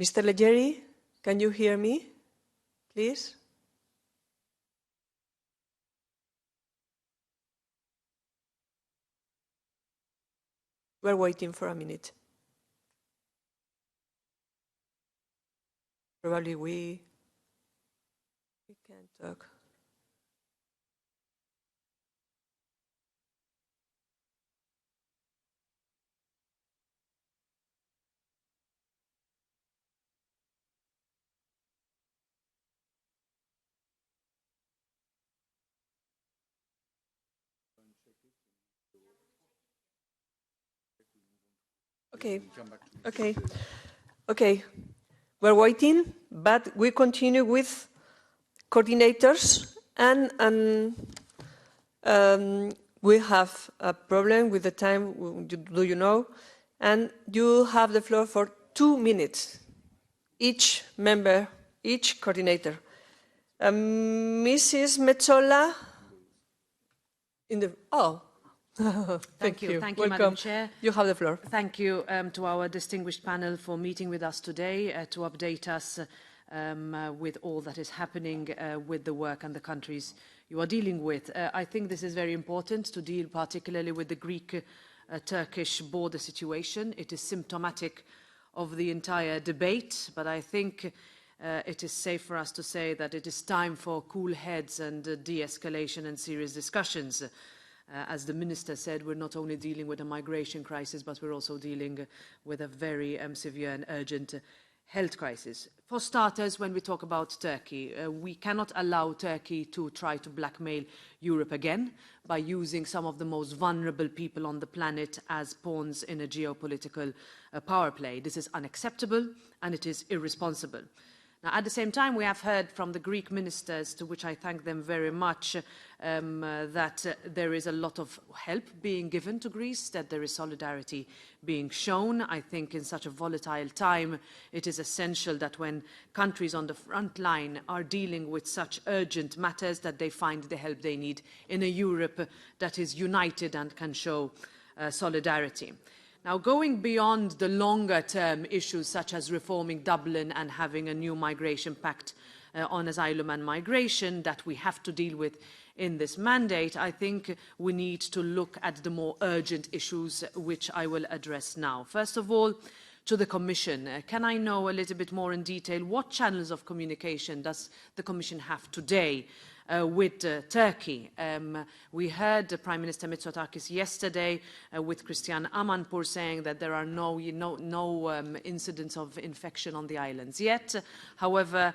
Mr. Leggeri, can you hear me, please? We're waiting for a minute. Probably we can't talk. Okay. We're waiting, but we continue with coordinators, and we have a problem with the time, do you know? And you have the floor for 2 minutes, each member, each coordinator. Mrs. Metsola, Thank you. Thank you, Welcome. Madam Chair. You have the floor. Thank you to our distinguished panel for meeting with us today to update us with all that is happening with the work and the countries you are dealing with. I think this is very important to deal particularly with the Greek-Turkish border situation. It is symptomatic of the entire debate, but I think it is safe for us to say that it is time for cool heads and de-escalation and serious discussions. As the Minister said, we're not only dealing with a migration crisis, but we're also dealing with a very severe and urgent health crisis. For starters, when we talk about Turkey, we cannot allow Turkey to try to blackmail Europe again by using some of the most vulnerable people on the planet as pawns in a geopolitical power play. This is unacceptable and it is irresponsible. Now, at the same time, we have heard from the Greek ministers, to which I thank them very much, that there is a lot of help being given to Greece, that there is solidarity being shown. I think in such a volatile time, it is essential that when countries on the front line are dealing with such urgent matters, that they find the help they need in a Europe that is united and can show solidarity. Now, going beyond the longer-term issues such as reforming Dublin and having a new migration pact on asylum and migration that we have to deal with in this mandate, I think we need to look at the more urgent issues which I will address now. First of all, to the Commission, can I know a little bit more in detail what channels of communication does the Commission have today with Turkey? We heard Prime Minister Mitsotakis yesterday with Christian Amanpour saying that there are no incidents of infection on the islands yet. However,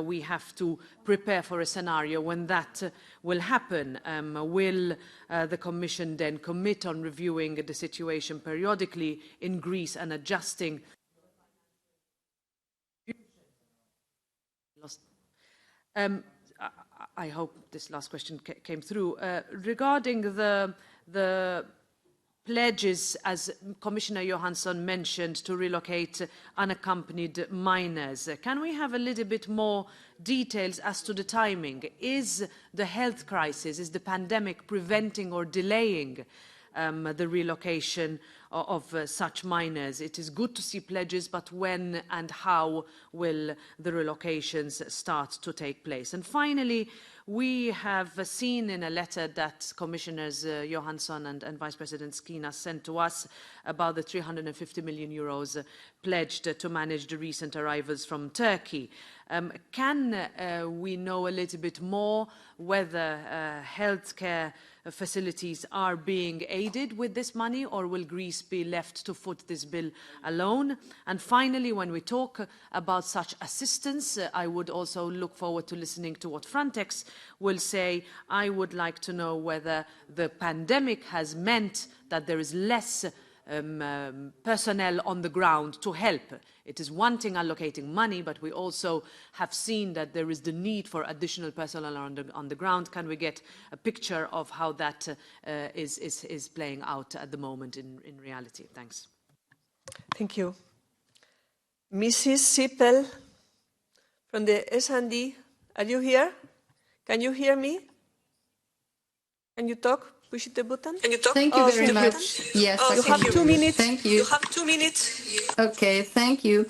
we have to prepare for a scenario when that will happen. Will the Commission then commit on reviewing the situation periodically in Greece and adjusting? I hope this last question came through. Regarding the pledges, as Commissioner Johansson mentioned, to relocate unaccompanied minors, can we have a little bit more details as to the timing? Is the health crisis, is the pandemic preventing or delaying the relocation of such minors? It is good to see pledges, but when and how will the relocations start to take place? And finally, we have seen in a letter that Commissioners Johansson and Vice President Schina sent to us about the 350 million euros pledged to manage the recent arrivals from Turkey. Can we know a little bit more whether healthcare facilities are being aided with this money, or will Greece be left to foot this bill alone? And finally, when we talk about such assistance, I would also look forward to listening to what Frontex will say. I would like to know whether the pandemic has meant that there is less personnel on the ground to help. It is one thing allocating money, but we also have seen that there is the need for additional personnel on the ground. Can we get a picture of how that is playing out at the moment in reality? Thanks. Thank you. Mrs. Sippel from the S&D, are you here? Can you hear me? Can you talk? Push the button. Can you talk? Thank you very much. Yes, you have 2 minutes. Thank you. You have 2 minutes. Okay, thank you.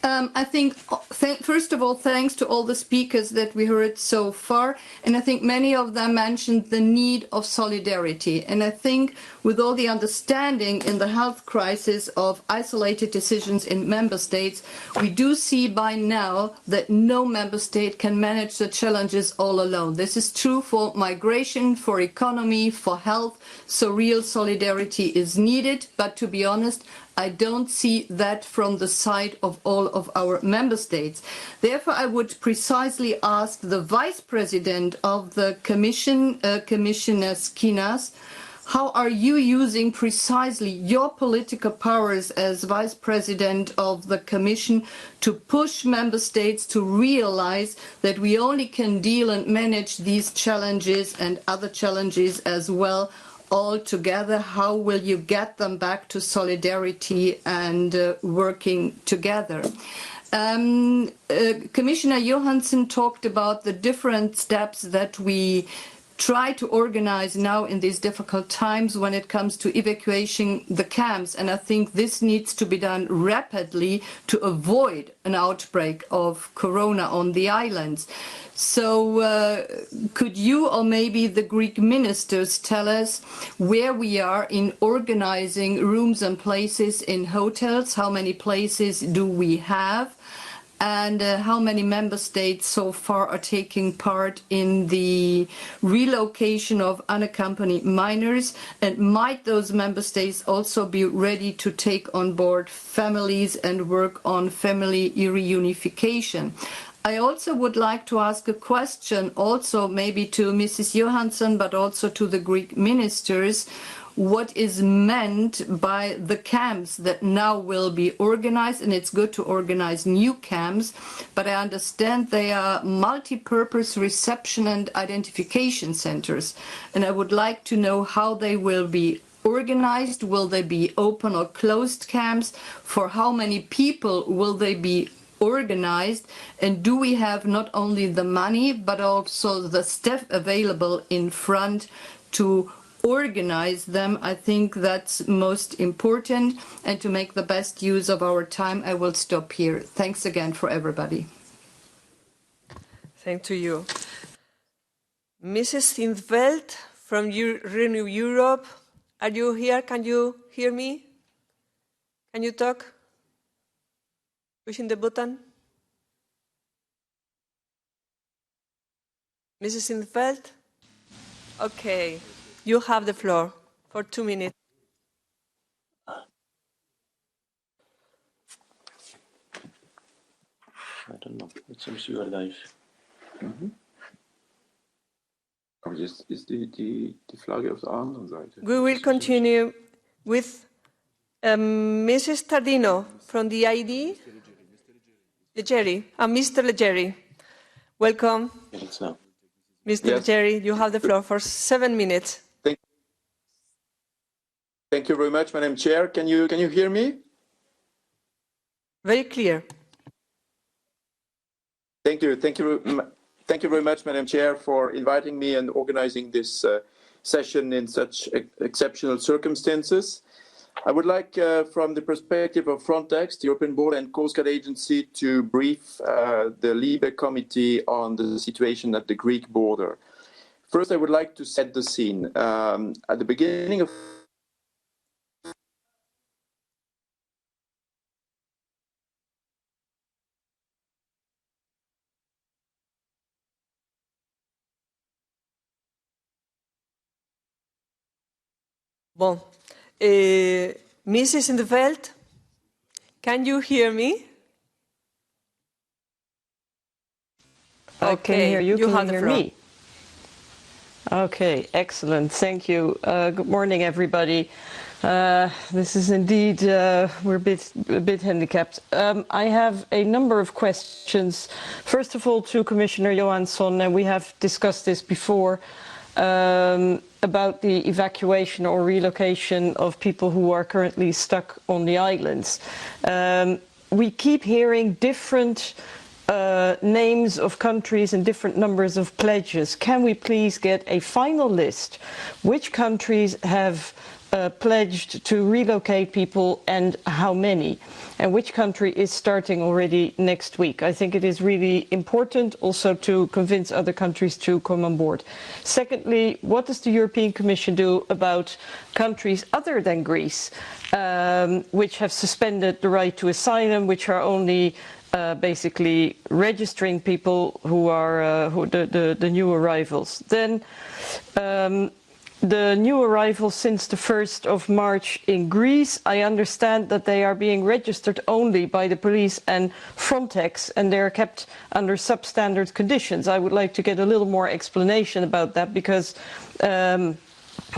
I think, first of all, thanks to all the speakers that we heard so far. And I think many of them mentioned the need of solidarity. And I think with all the understanding in the health crisis of isolated decisions in member states, we do see by now that no member state can manage the challenges all alone. This is true for migration, for economy, for health. So real solidarity is needed. But to be honest, I don't see that from the side of all of our member states. Therefore, I would precisely ask the Vice President of the Commission, Commissioner Schinas, how are you using precisely your political powers as Vice President of the Commission to push Member States to realize that we only can deal and manage these challenges and other challenges as well all together? How will you get them back to solidarity and working together? Commissioner Johansson talked about the different steps that we try to organize now in these difficult times when it comes to evacuating the camps. And I think this needs to be done rapidly to avoid an outbreak of corona on the islands. So could you or maybe the Greek ministers tell us where we are in organizing rooms and places in hotels? How many places do we have? And how many member states so far are taking part in the relocation of unaccompanied minors? And might those member states also be ready to take on board families and work on family reunification? I also would like to ask a question also maybe to Mrs. Johansson, but also to the Greek ministers. What is meant by the camps that now will be organized? And it's good to organize new camps, but I understand they are multi-purpose reception and identification centers. And I would like to know how they will be organized. Will they be open or closed camps? For how many people will they be organized? And do we have not only the money, but also the staff available in front to organize them? I think that's most important. And to make the best use of our time, I will stop here. Thanks again for everybody. Thank you. Mrs. Sindveld from Renew Europe, are you here? Can you hear me? Can you talk? Pushing the button. Mrs. Sindveld? Okay. You have the floor for 2 minutes. I don't know. It seems you are live. Aber jetzt ist die Flagge auf der anderen Seite. We will continue with Mrs. Tardino from the ID. Leggeri. Mr. Leggeri. Welcome. Mr. Leggeri, you have the floor for 7 minutes. Thank you very much, Madam Chair. Can you hear me? Very clear. Thank you. Thank you very much, Madam Chair, for inviting me and organizing this session in such exceptional circumstances. I would like, from the perspective of Frontex, the European Border and Coast Guard Agency, to brief the LIBE Committee on the situation at the Greek border. First, I would like to set the scene. At the beginning of Bon. Mrs. Sindveld, can you hear me? I can hear you. Can you hear me? Okay, excellent. Thank you. Good morning, everybody. This is indeed, we're a bit handicapped. I have a number of questions. First of all, to Commissioner Johansson, and we have discussed this before, about the evacuation or relocation of people who are currently stuck on the islands. We keep hearing different names of countries and different numbers of pledges. Can we please get a final list? Which countries have pledged to relocate people and how many? And which country is starting already next week? I think it is really important also to convince other countries to come on board. Secondly, what does the European Commission do about countries other than Greece, which have suspended the right to asylum, which are only basically registering people who are the new arrivals? Then the new arrivals since the 1st of March in Greece, I understand that they are being registered only by the police and Frontex, and they are kept under substandard conditions. I would like to get a little more explanation about that, because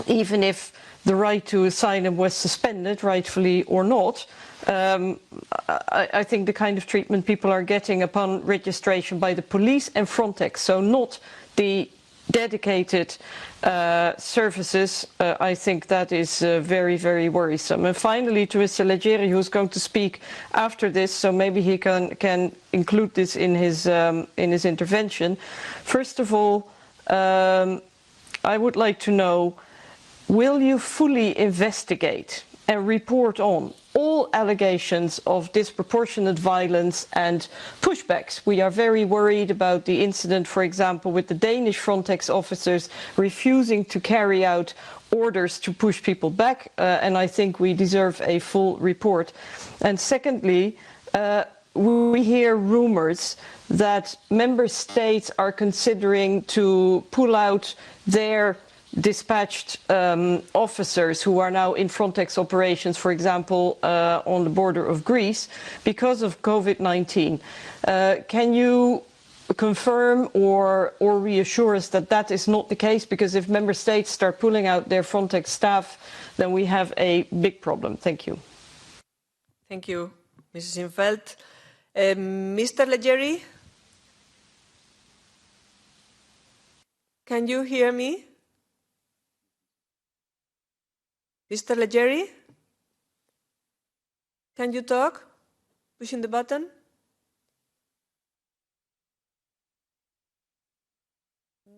even if the right to asylum was suspended, rightfully or not, I think the kind of treatment people are getting upon registration by the police and Frontex, so not the dedicated services, I think that is very, very worrisome. And finally, to Mr. Leggeri, who's going to speak after this, so maybe he can include this in his intervention. First of all, I would like to know, will you fully investigate and report on all allegations of disproportionate violence and pushbacks? We are very worried about the incident, for example, with the Danish Frontex officers refusing to carry out orders to push people back, and I think we deserve a full report. And secondly, we hear rumors that member states are considering to pull out their dispatched officers who are now in Frontex operations, for example, on the border of Greece, because of COVID-19. Can you confirm or reassure us that that is not the case? Because if member states start pulling out their Frontex staff, then we have a big problem. Thank you. Thank you, Mrs. Infeld. Mr. Leggeri, can you hear me? Mr. Leggeri, can you talk? Pushing the button?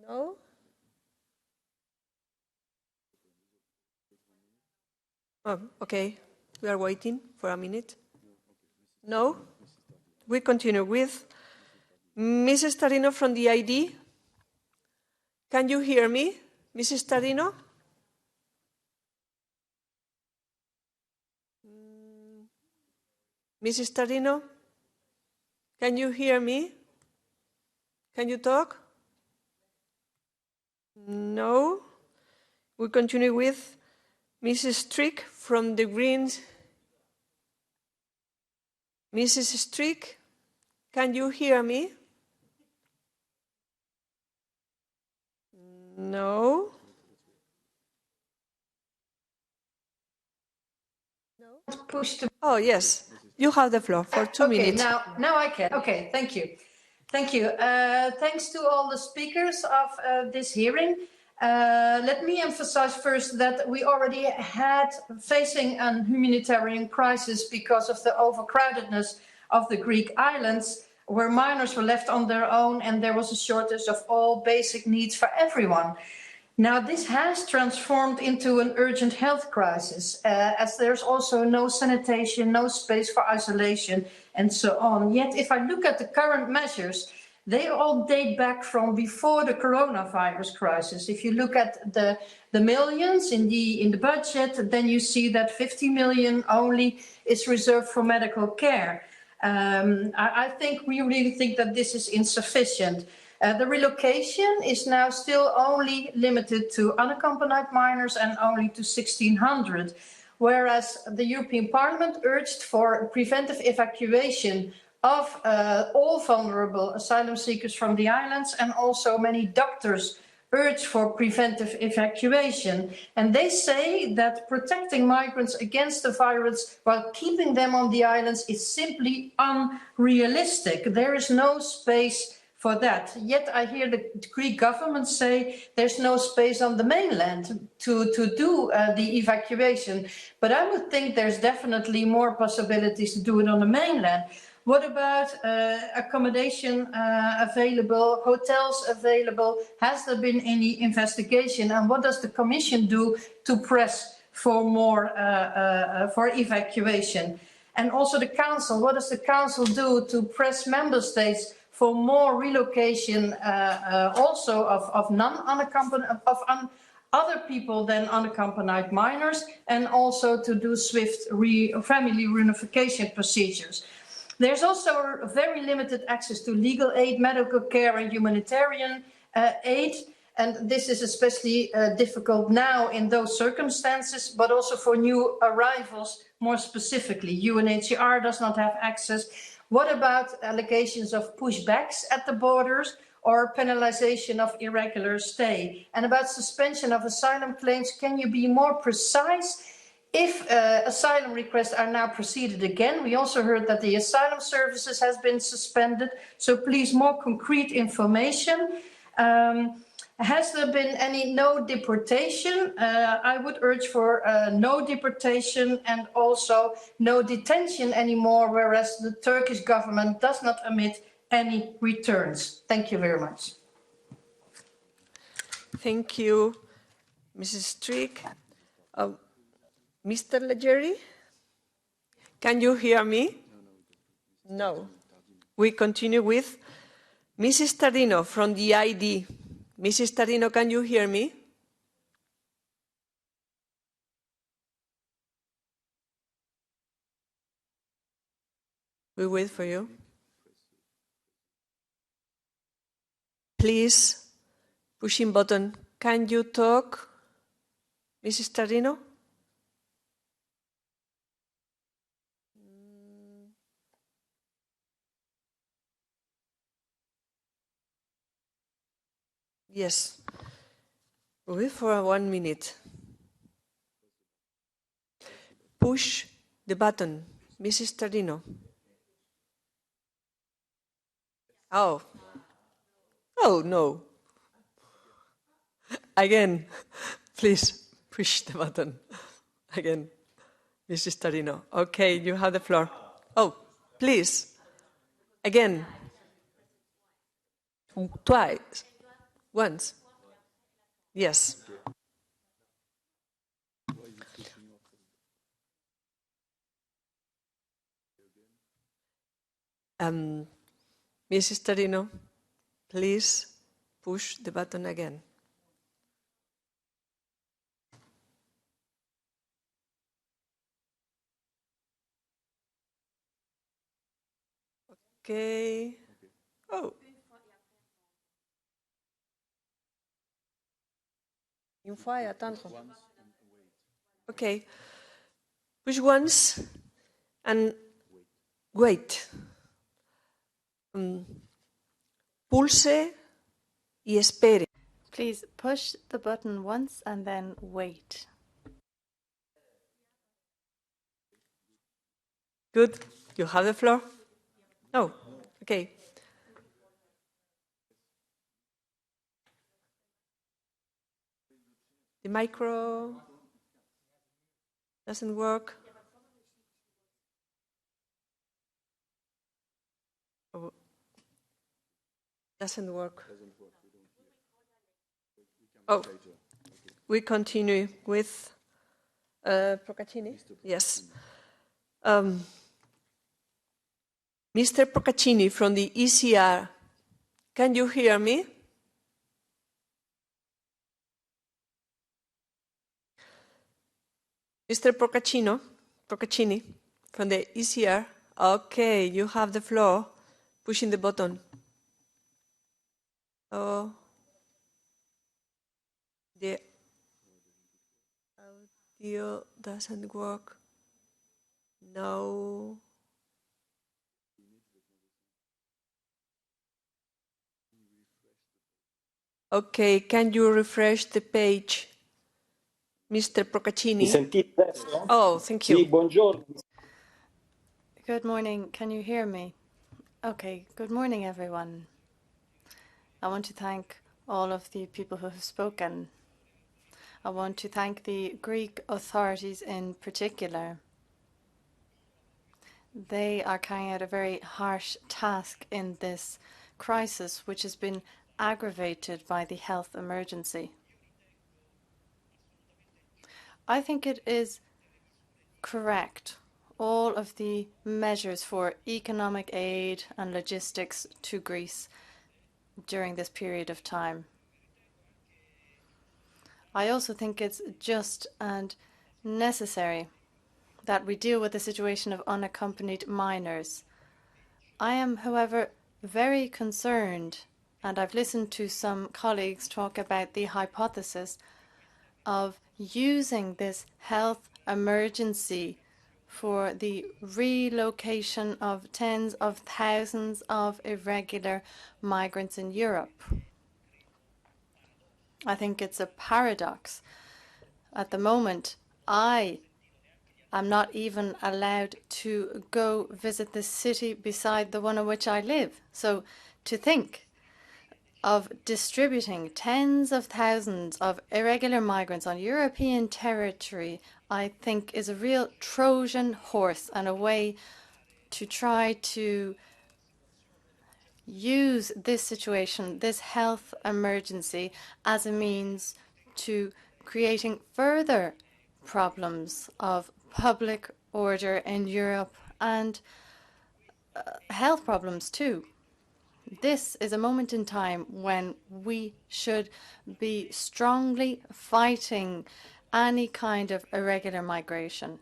No? Oh, okay. We are waiting for a minute. No? We continue with Mrs. Tarino from the ID. Can you hear me, Mrs. Tarino? Mrs. Tarino, can you hear me? Can you talk? No. We continue with Mrs. Strick from the Greens. Mrs. Strick, can you hear me? No. Push to... Oh, yes. You have the floor for 2 minutes. Now I can. Okay, thank you. Thank you. Thanks to all the speakers of this hearing. Let me emphasize first that we already had facing a humanitarian crisis because of the overcrowdedness of the Greek islands, where minors were left on their own and there was a shortage of all basic needs for everyone. Now, this has transformed into an urgent health crisis, as there's also no sanitation, no space for isolation, and so on. Yet, if I look at the current measures, they all date back from before the coronavirus crisis. If you look at the millions in the budget, then you see that 50 million only is reserved for medical care. We really think that this is insufficient. The relocation is now still only limited to unaccompanied minors and only to 1,600, whereas the European Parliament urged for preventive evacuation of all vulnerable asylum seekers from the islands, and also many doctors urged for preventive evacuation. And they say that protecting migrants against the virus while keeping them on the islands is simply unrealistic. There is no space for that. Yet I hear the Greek government say there's no space on the mainland to do the evacuation. But I would think there's definitely more possibilities to do it on the mainland. What about accommodation available, hotels available? Has there been any investigation? And what does the Commission do to press for more for evacuation? And also the Council, what does the Council do to press member states for more relocation also of non-unaccompanied, other people than unaccompanied minors, and also to do swift family reunification procedures? There's also very limited access to legal aid, medical care and humanitarian aid, and this is especially difficult now in those circumstances, but also for new arrivals more specifically. UNHCR does not have access. What about allegations of pushbacks at the borders, or penalization of irregular stay? And about suspension of asylum claims, can you be more precise? If asylum requests are now proceeded again, we also heard that the asylum services has been suspended. So please, more concrete information. Has there been any no deportation? I would urge for no deportation and also no detention anymore, whereas the Turkish government does not admit any returns. Thank you very much. Thank you, Mrs. Strick. Mr. Leggeri, can you hear me? No. We continue with Mrs. Tardino from the ID. Mrs. Tardino, can you hear me? We wait for you. Please, pushing button. Can you talk, Mrs. Tardino? Yes. Wait for 1 minute. Push the button, Mrs. Tardino. Oh. Oh, no. Again, please push the button. Again, Mrs. Tardino. Okay, you have the floor. Oh, please. Again. Twice. Once. Yes. Mrs. Tardino, please push the button again. Okay. Oh. Une fois et attendre. Okay. Push once and wait. Pulse y espere. Please push the button once and then wait. Good. You have the floor? No. Okay. The micro doesn't work. Oh. Doesn't work. Oh, we continue with Procaccini. Yes. Mr. Procaccini from the ECR. Can you hear me? Mr. Procaccini from the ECR. Okay, you have the floor. Pushing the button. Oh, the audio doesn't work. No. Okay, can you refresh the page, Mr. Procaccini? Mi sentite adesso? Oh, thank you. Sì, buongiorno. Good morning. Can you hear me? Okay, good morning, everyone. I want to thank all of the people who have spoken. I want to thank the Greek authorities in particular. They are carrying out a very harsh task in this crisis, which has been aggravated by the health emergency. I think it is correct, all of the measures for economic aid and logistics to Greece during this period of time. I also think it's just and necessary that we deal with the situation of unaccompanied minors. I am, however, very concerned, and I've listened to some colleagues talk about the hypothesis of using this health emergency for the relocation of tens of thousands of irregular migrants in Europe. I think it's a paradox. At the moment, I am not even allowed to go visit the city beside the one in which I live. So to think of distributing tens of thousands of irregular migrants on European territory, I think is a real Trojan horse and a way to try to use this situation, this health emergency, as a means to creating further problems of public order in Europe and health problems too. This is a moment in time when we should be strongly fighting any kind of irregular migration.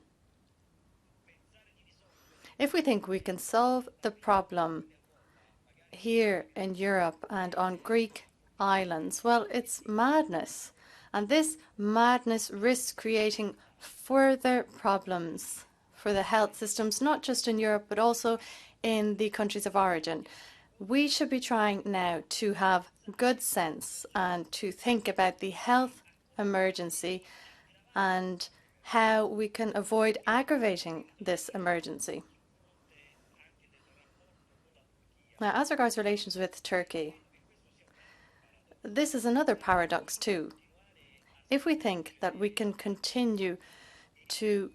If we think we can solve the problem here in Europe and on Greek islands, well, it's madness. And this madness risks creating further problems for the health systems, not just in Europe, but also in the countries of origin. We should be trying now to have good sense and to think about the health emergency and how we can avoid aggravating this emergency. Now, as regards relations with Turkey, this is another paradox too. If we think that we can continue to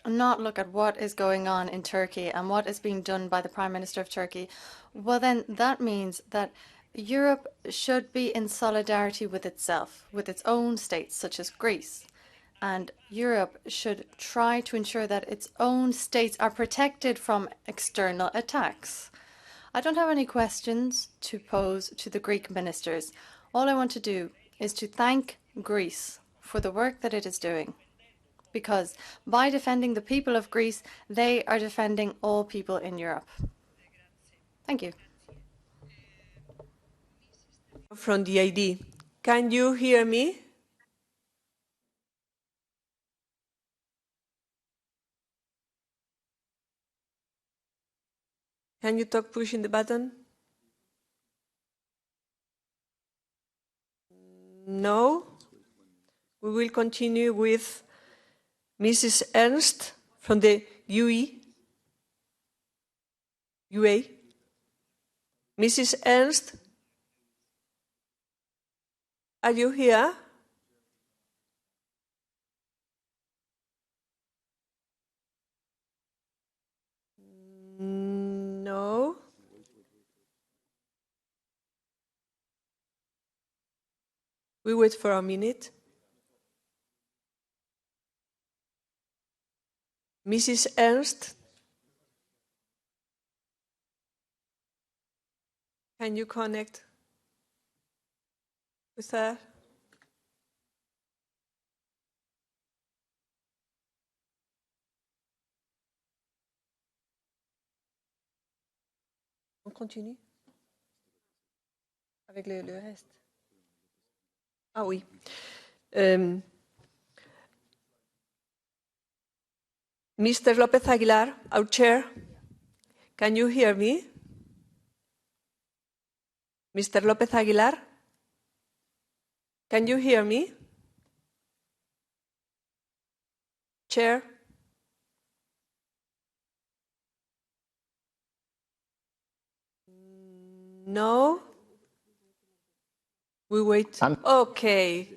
not look at what is going on in Turkey and what is being done by the Prime Minister of Turkey, well then that means that Europe should be in solidarity with itself, with its own states such as Greece. And Europe should try to ensure that its own states are protected from external attacks. I don't have any questions to pose to the Greek ministers. All I want to do is to thank Greece for the work that it is doing, because by defending the people of Greece, they are defending all people in Europe. Thank you. From the ID, can you hear me? Can you talk pushing the button? No. We will continue with Mrs. Ernst from the UA. Mrs. Ernst, are you here? No. We wait for a minute. Mrs. Ernst, can you connect with her? On continue avec le reste. Ah oui. Mr. López Aguilar, our chair, can you hear me? Mr. López Aguilar, can you hear me? Chair. No? We wait. Okay.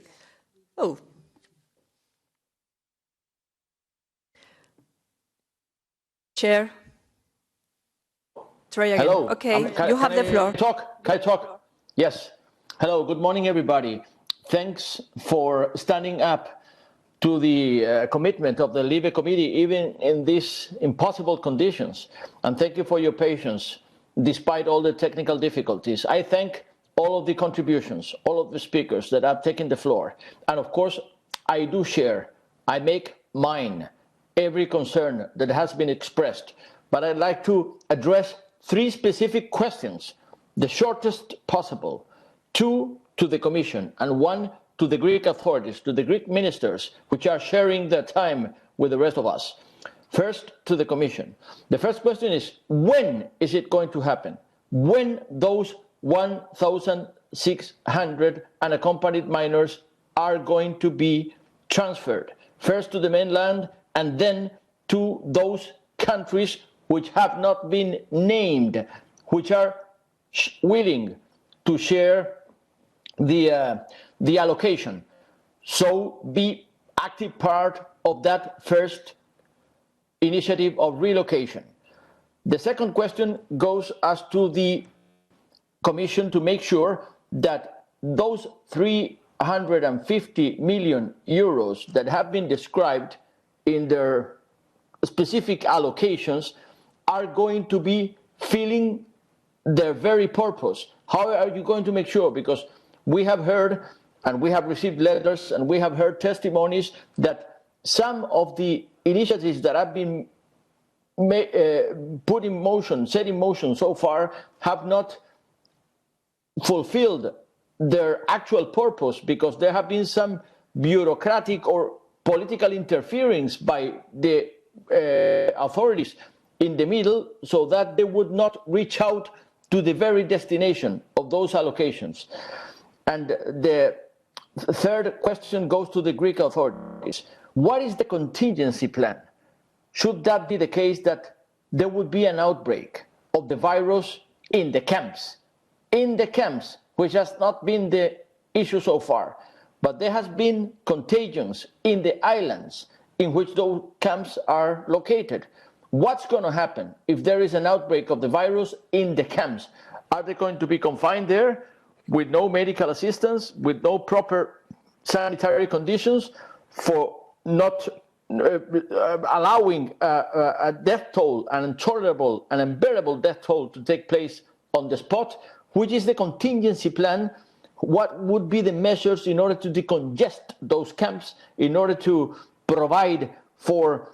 Oh. Chair. Try again. Hello. Okay, you have the floor. Can I talk? Yes. Hello, good morning, everybody. Thanks for standing up to the commitment of the LIBE Committee, even in these impossible conditions. And thank you for your patience, despite all the technical difficulties. I thank all of the contributions, all of the speakers that have taken the floor. And of course, I do share, I make mine every concern that has been expressed. But I'd like to address 3 specific questions, the shortest possible, 2 to the Commission and 1 to the Greek authorities, to the Greek ministers, which are sharing their time with the rest of us. First, to the Commission. The first question is, when is it going to happen? When those 1,600 unaccompanied minors are going to be transferred, first to the mainland and then to those countries which have not been named, which are willing to share the allocation. So be active part of that first initiative of relocation. The second question goes as to the Commission to make sure that those 350 million euros that have been described in their specific allocations are going to be filling their very purpose. How are you going to make sure? Because we have heard and we have received letters and we have heard testimonies that some of the initiatives that have been put in motion, set in motion so far, have not fulfilled their actual purpose because there have been some bureaucratic or political interference by the authorities in the middle, so that they would not reach out to the very destination of those allocations. And the third question goes to the Greek authorities. What is the contingency plan? Should that be the case that there would be an outbreak of the virus in the camps, which has not been the issue so far, but there has been contagions in the islands in which those camps are located. What's going to happen if there is an outbreak of the virus in the camps? Are they going to be confined there with no medical assistance, with no proper sanitary conditions, for not allowing a death toll, an intolerable and unbearable death toll to take place on the spot? Which is the contingency plan? What would be the measures in order to decongest those camps, in order to provide for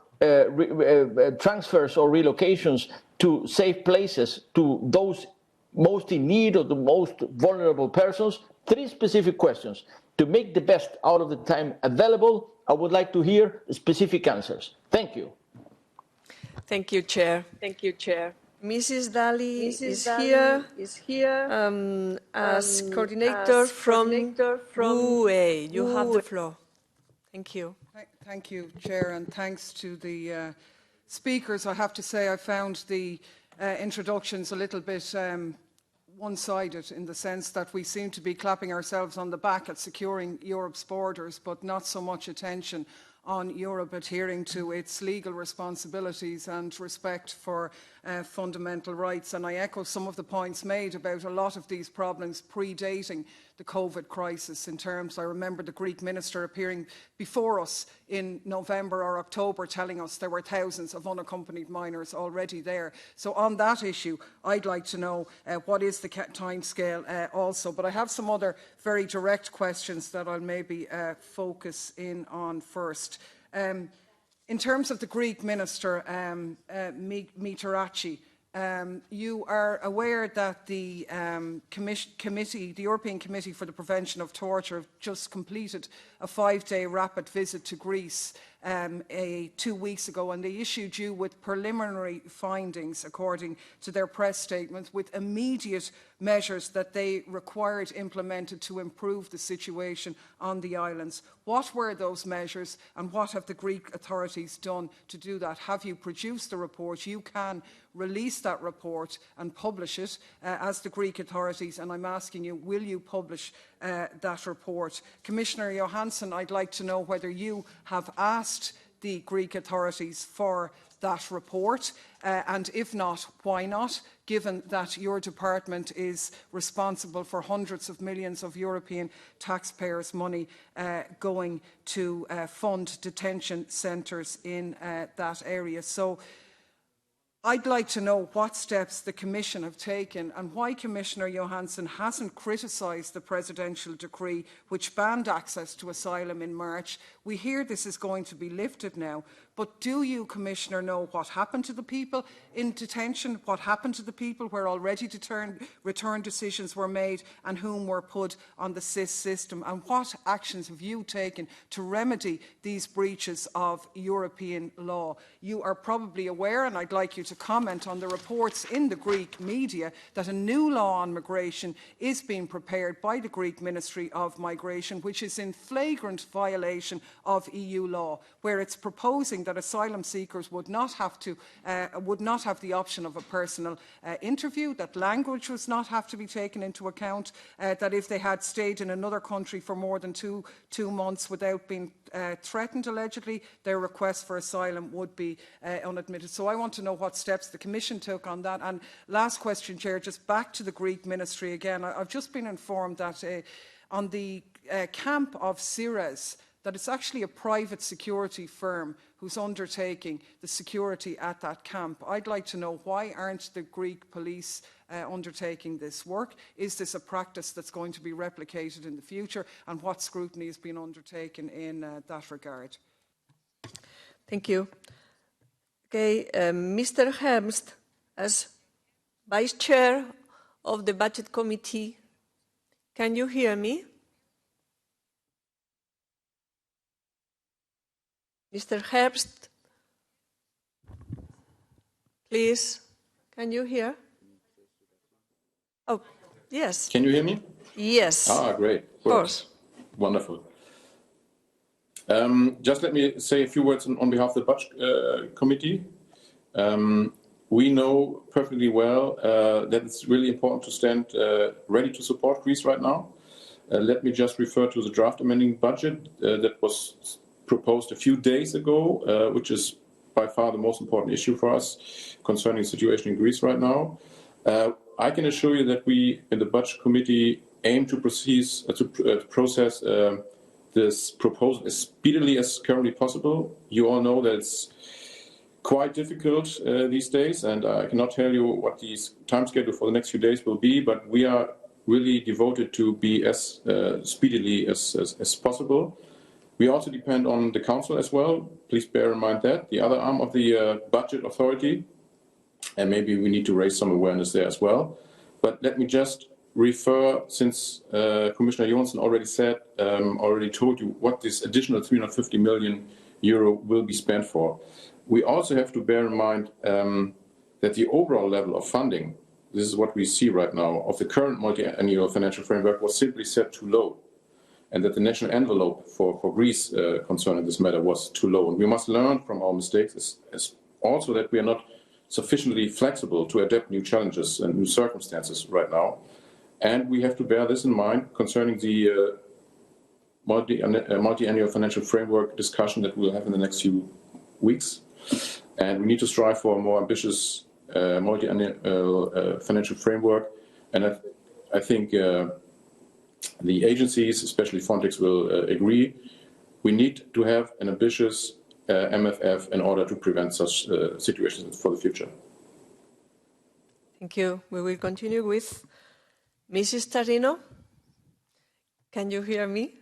transfers or relocations to safe places to those most in need or the most vulnerable persons? Three specific questions. To make the best out of the time available, I would like to hear specific answers. Thank you. Thank you, Chair. Thank you, Chair. Mrs. Daly Mrs. is here as coordinator from UE. You have the floor. Thank you. Thank you, Chair, and thanks to the speakers. I have to say I found the introductions a little bit one-sided, in the sense that we seem to be clapping ourselves on the back at securing Europe's borders, but not so much attention on Europe adhering to its legal responsibilities and respect for fundamental rights. And I echo some of the points made about a lot of these problems predating the COVID crisis. In terms, I remember the Greek minister appearing before us in November or October telling us there were thousands of unaccompanied minors already there. So on that issue, I'd like to know what is the timescale also. But I have some other very direct questions that I'll maybe focus in on first. In terms of the Greek minister, Mitarakis, you are aware that the European Committee for the Prevention of Torture have just completed a 5-day rapid visit to Greece 2 weeks ago, and they issued you with preliminary findings, according to their press statement, with immediate measures that they required implemented to improve the situation on the islands. What were those measures, and what have the Greek authorities done to do that? Have you produced the report? You can release that report and publish it as the Greek authorities, and I'm asking you, will you publish that report? Commissioner Johansson, I'd like to know whether you have asked the Greek authorities for that report, and if not, why not, given that your department is responsible for hundreds of millions of European taxpayers' money going to fund detention centres in that area. So I'd like to know what steps the Commission have taken and why Commissioner Johansson hasn't criticised the presidential decree which banned access to asylum in March. We hear this is going to be lifted now, but do you, Commissioner, know what happened to the people in detention, what happened to the people where already return decisions were made and whom were put on the SIS system, and what actions have you taken to remedy these breaches of European law? You are probably aware, and I'd like you to comment on the reports in the Greek media, that a new law on migration is being prepared by the Greek Ministry of Migration, which is in flagrant violation of EU law, where it's proposing that asylum seekers would not have the option of a personal interview, that language was not have to be taken into account, that if they had stayed in another country for more than two months without being threatened, allegedly, their request for asylum would be unadmitted. So I want to know what steps the Commission took on that. And last question, Chair, just back to the Greek Ministry again. I've just been informed that on the camp of Sires, that it's actually a private security firm who's undertaking the security at that camp. I'd like to know, why aren't the Greek police undertaking this work? Is this a practice that's going to be replicated in the future? And what scrutiny is being undertaken in that regard? Thank you. Okay, Mr. Hermst, as Vice Chair of the Budget Committee, can you hear me? Mr. Herbst, please, can you hear? Oh, yes. Can you hear me? Yes. Ah, great. Of course. Wonderful. Just let me say a few words on behalf of the Budget Committee. We know perfectly well that it's really important to stand ready to support Greece right now. Let me just refer to the draft amending budget that was proposed a few days ago, which is by far the most important issue for us concerning the situation in Greece right now. I can assure you that we in the Budget Committee aim to process this proposal as speedily as currently possible. You all know that it's quite difficult these days, and I cannot tell you what the time schedule for the next few days will be, but we are really devoted to be as speedily as possible. We also depend on the Council as well. Please bear in mind that, the other arm of the budget authority, and maybe we need to raise some awareness there as well. But let me just refer, since Commissioner Johansson already told you what this additional 350 million euro will be spent for. We also have to bear in mind that the overall level of funding, this is what we see right now, of the current multi-annual financial framework was simply set too low, and that the national envelope for Greece concerning this matter was too low. And we must learn from our mistakes, as also that we are not sufficiently flexible to adapt new challenges and new circumstances right now. And we have to bear this in mind concerning the multi-annual financial framework discussion that we'll have in the next few weeks. And we need to strive for a more ambitious multi-annual financial framework. And I think the agencies, especially Frontex, will agree. We need to have an ambitious MFF in order to prevent such situations for the future. Thank you. We will continue with Mrs. Tarino. Can you hear me?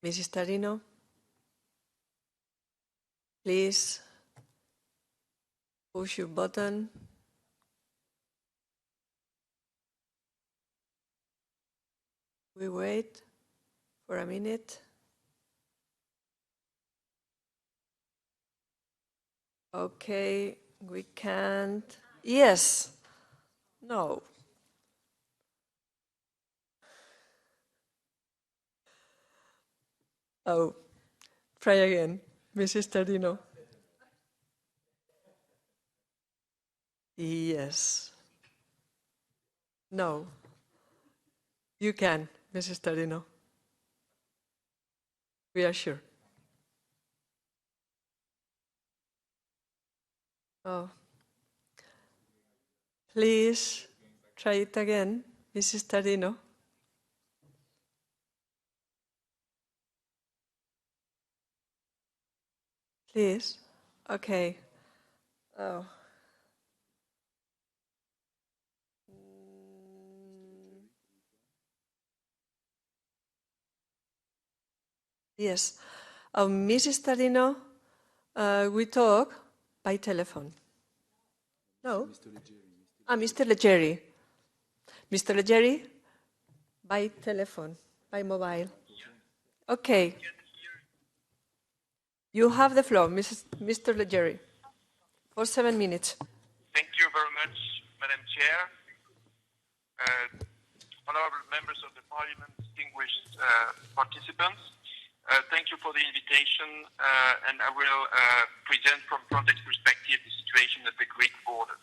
Mrs. Tarino, please push your button. We wait for a minute. Okay, we can't. Yes. No. Oh, try again, Mrs. Tardino. Yes. No. You can, Mrs. Tardino. We are sure. Oh. Please try it again, Mrs. Tardino. Please. Okay. Oh. Yes. Mrs. Tardino, we talk by telephone. No? Mr. Leggeri. Mr. Leggeri, by telephone, by mobile. Okay. You have the floor, Mr. Leggeri, for 7 minutes. Thank you very much, Madam Chair. Honorable members of the Parliament, distinguished participants, thank you for the invitation, and I will present from Frontex perspective the situation at the Greek border.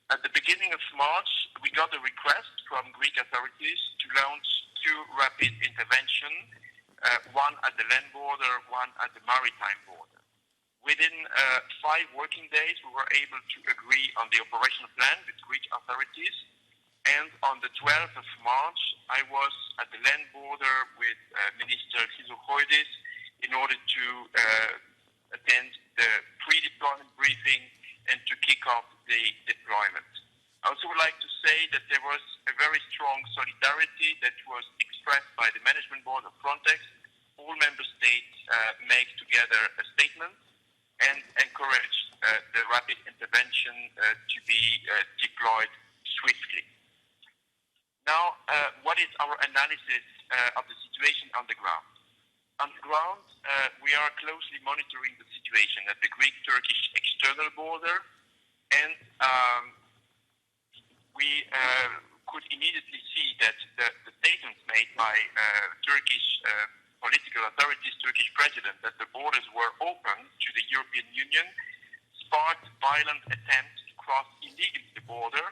At the beginning of March, we got a request from Greek authorities to launch 2 rapid interventions, one at the land border, one at the maritime border. Within 5 working days, we were able to agree on the operational plan with Greek authorities. And on the 12th of March, I was at the land border with Minister Χρυσοχοΐδης in order to attend the pre-deployment briefing and to kick off the deployment. I also would like to say that there was a very strong solidarity that was expressed by the management board of Frontex. All member states make together a statement and encouraged the rapid intervention to be deployed swiftly. Now, what is our analysis of the situation on the ground? On the ground, we are closely monitoring the situation at the Greek-Turkish external border, and we could immediately see that the statements made by Turkish political authorities, Turkish president, that the borders were open to the European Union, sparked violent attempts to cross illegally the border.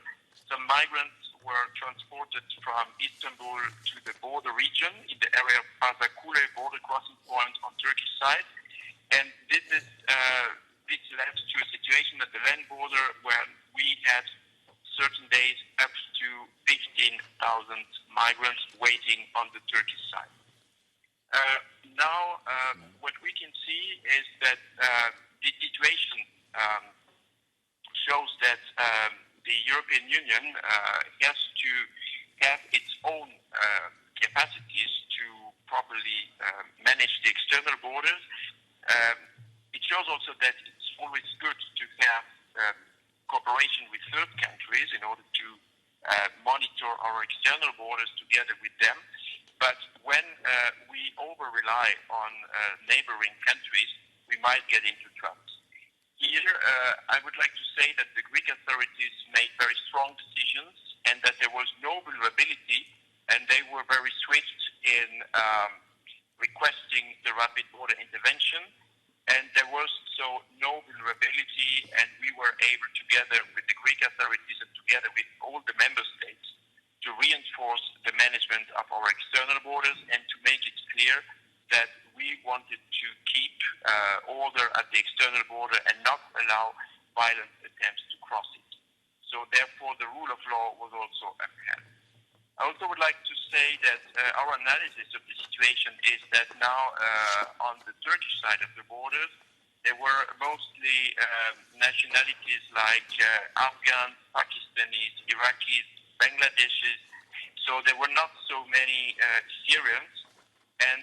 Some migrants were transported from Istanbul to the border region in the area of Pazakule border crossing point on Turkish side, and this led to a situation at the land border where we had certain days up to 15,000 migrants waiting on the Turkish side. Now, what we can see is that the situation shows that the European Union has to have its own capacities to properly manage the external borders. It shows also that it's always good to have cooperation with third countries in order to monitor our external borders together with them. But when we over-rely on neighboring countries, we might get into trouble. Here, I would like to say that the Greek authorities made very strong decisions and that there was no vulnerability, and they were very swift in requesting the rapid border intervention, and there was so no vulnerability, and we were able, together with the Greek authorities and together with all the member states, to reinforce the management of our external borders and to make it clear that we wanted to keep order at the external border and not allow violent attempts to cross it. So therefore, the rule of law was also upheld. I also would like to say that our analysis of the situation is that now on the Turkish side of the borders, there were mostly nationalities like Afghans, Pakistanis, Iraqis, Bangladeshis. So there were not so many Syrians, and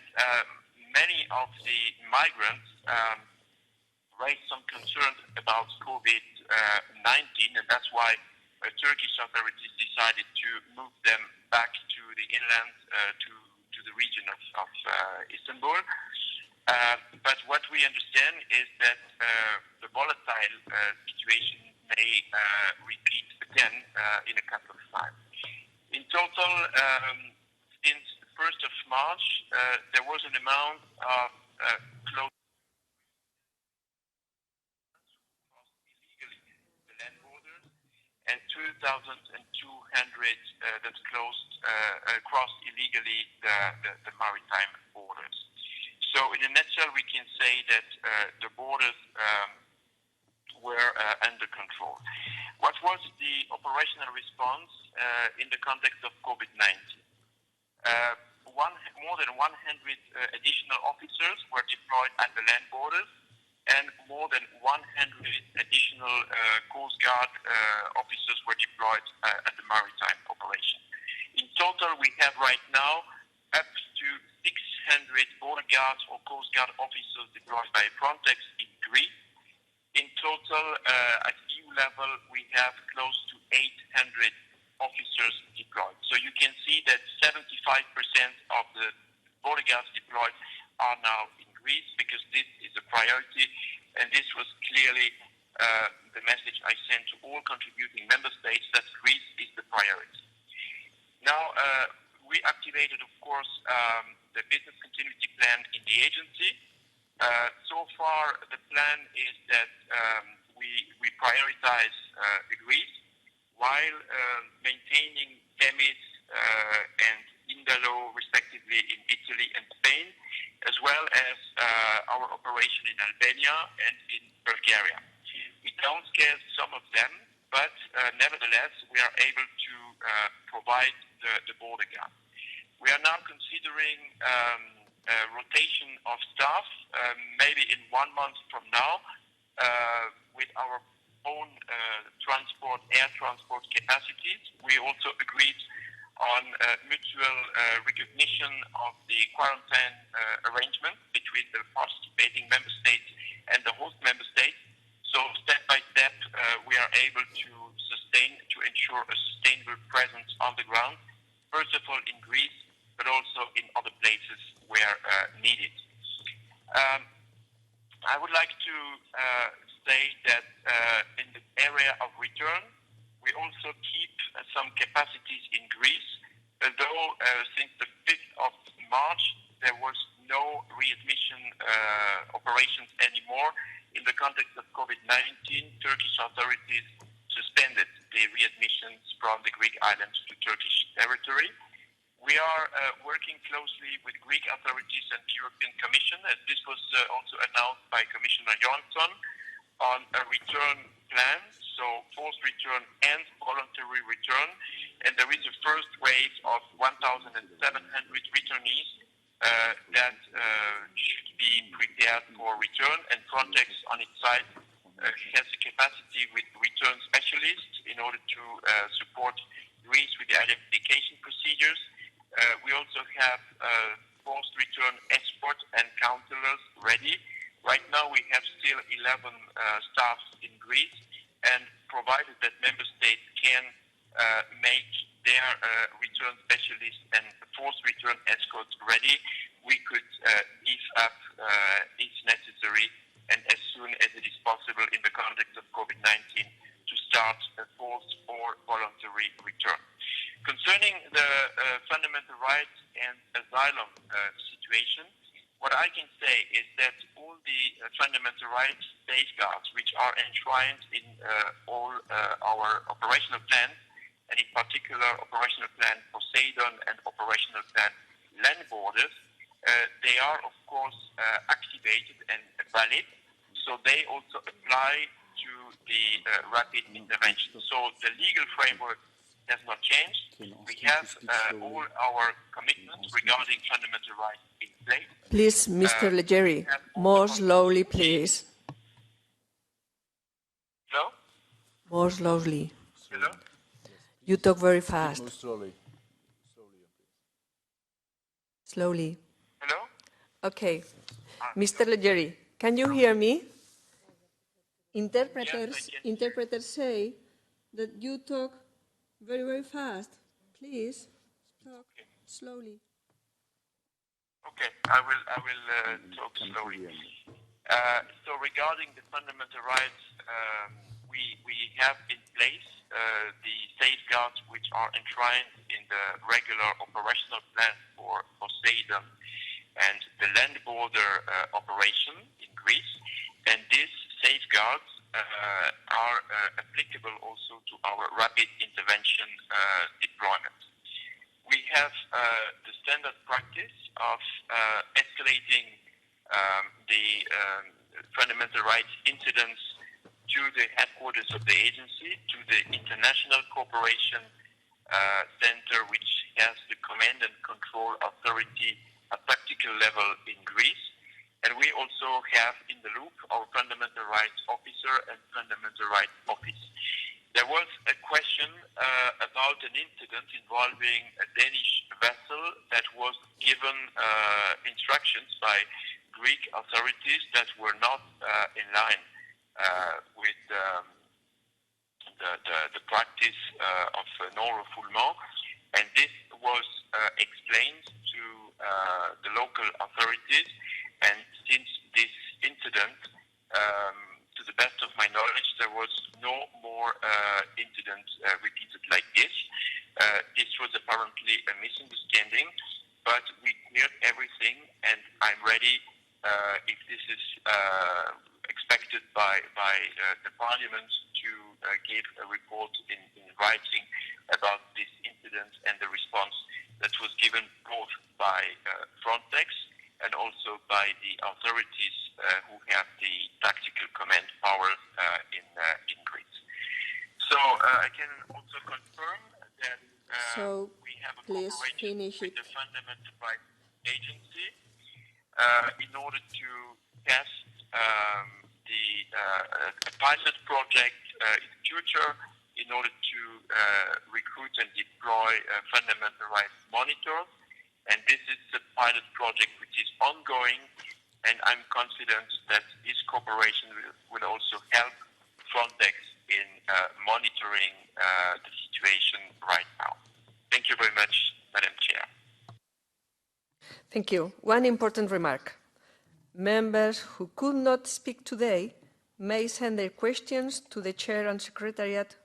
many of the migrants raised some concerns about COVID-19, and that's why Turkish authorities decided to move them back to the inland, to the region of Istanbul. But what we understand is that the volatile situation may repeat again in a couple of times. In total, since the 1st of March, there was an amount of close illegally the land borders, and 2,200 that crossed illegally the maritime borders. So in a nutshell, we can say that the borders were under control. What was the operational response in the context of COVID-19? More than 100 additional officers were deployed at the land borders, and more than 100 additional Coast Guard officers were deployed at the maritime operation. In total, we have right now up to 600 border guards or Coast Guard officers deployed by Frontex in Greece. In total, at EU level, we have close to 800 officers deployed. So you can see that 75% of the border guards deployed are now in Greece, because this is a priority, and this was clearly the message I sent to all contributing member states, that Greece is the priority. Now, we activated, of course, the business continuity plan in the agency. So far, the plan is that we prioritize Greece while maintaining Themis and Indalo, respectively, in Italy and Spain, as well as our operation in Albania and in Bulgaria. We downscaled some of them, but nevertheless, we are able to provide the border guard. We are now considering rotation of staff, maybe in 1 month from now, with our own air transport capacities. We also agreed on mutual recognition of the quarantine arrangement between the participating member states and the host member states. So step by step, we are able to ensure a sustainable presence on the ground, first of all in Greece, but also in other places where needed. I would like to say that in the area of return, we also keep some capacities in Greece, although since the 5th of March, there was no readmission operations anymore. In the context of COVID-19, Turkish authorities suspended the readmissions from the Greek islands to Turkish territory. We are working closely with Greek authorities and the European Commission, as this was also announced by Commissioner Johansson, on a return plan, so forced return and voluntary return. And there is a first wave of 1,700 returnees that should be prepared for return, and Frontex on its side has the capacity with return specialists in order to support Greece with the identification procedures. We also have forced return escort and counselors ready. Right now we have still 11 staff in Greece, and provided that member states can make their return specialists and forced return escorts ready, we could beef up if necessary, and as soon as it is possible in the context of COVID-19, to start a forced or voluntary return. Concerning the fundamental rights and asylum situation, what I can say is that all the fundamental rights safeguards, which are enshrined in all our operational plans, and in particular operational plan Poseidon and operational plan Land Borders, they are of course activated and valid, so they also apply to the rapid intervention. So the legal framework has not changed. We have all our commitments regarding fundamental rights in place. Please, Mr. Leggeri, more slowly, please. Hello? More slowly. Hello? You talk very fast. More slowly. Slowly. Hello? Okay. Mr. Leggeri, can you hear me? Interpreters say that you talk very, very fast. Please talk slowly. Okay, I will talk slowly. So regarding the fundamental rights, we have in place the safeguards which are enshrined in the regular operational plan for Poseidon and the land border operation in Greece, and these safeguards are applicable also to our rapid intervention deployment. We have the standard practice of escalating the fundamental rights incidents to the headquarters of the agency, to the International Cooperation Center, which has the command and control authority at tactical level in Greece. And we also have in the loop our fundamental rights officer and fundamental rights office. There was a question about an incident involving a Danish vessel that was given instructions by Greek authorities that were not in line with the practice of non-refoulement, and this was explained to the local authorities. And since this incident, to the best of my knowledge, there was no more incident repeated like this. This was apparently a misunderstanding, but we cleared everything, and I'm ready if this is expected by the Parliament to give a report in writing about this incident and the response that was given both by Frontex and also by the authorities who have the tactical command powers in Greece. So I can also confirm that we have a cooperation with the Fundamental Rights Agency in order to test a pilot project in the future in order to recruit and deploy fundamental rights monitors. And this is a pilot project which is ongoing, and I'm confident that this cooperation will also help Frontex in monitoring the situation right now. Thank you very much, Madam Chair. Thank you. One important remark. Members who could not speak today may send their questions to the Chair and Secretariat,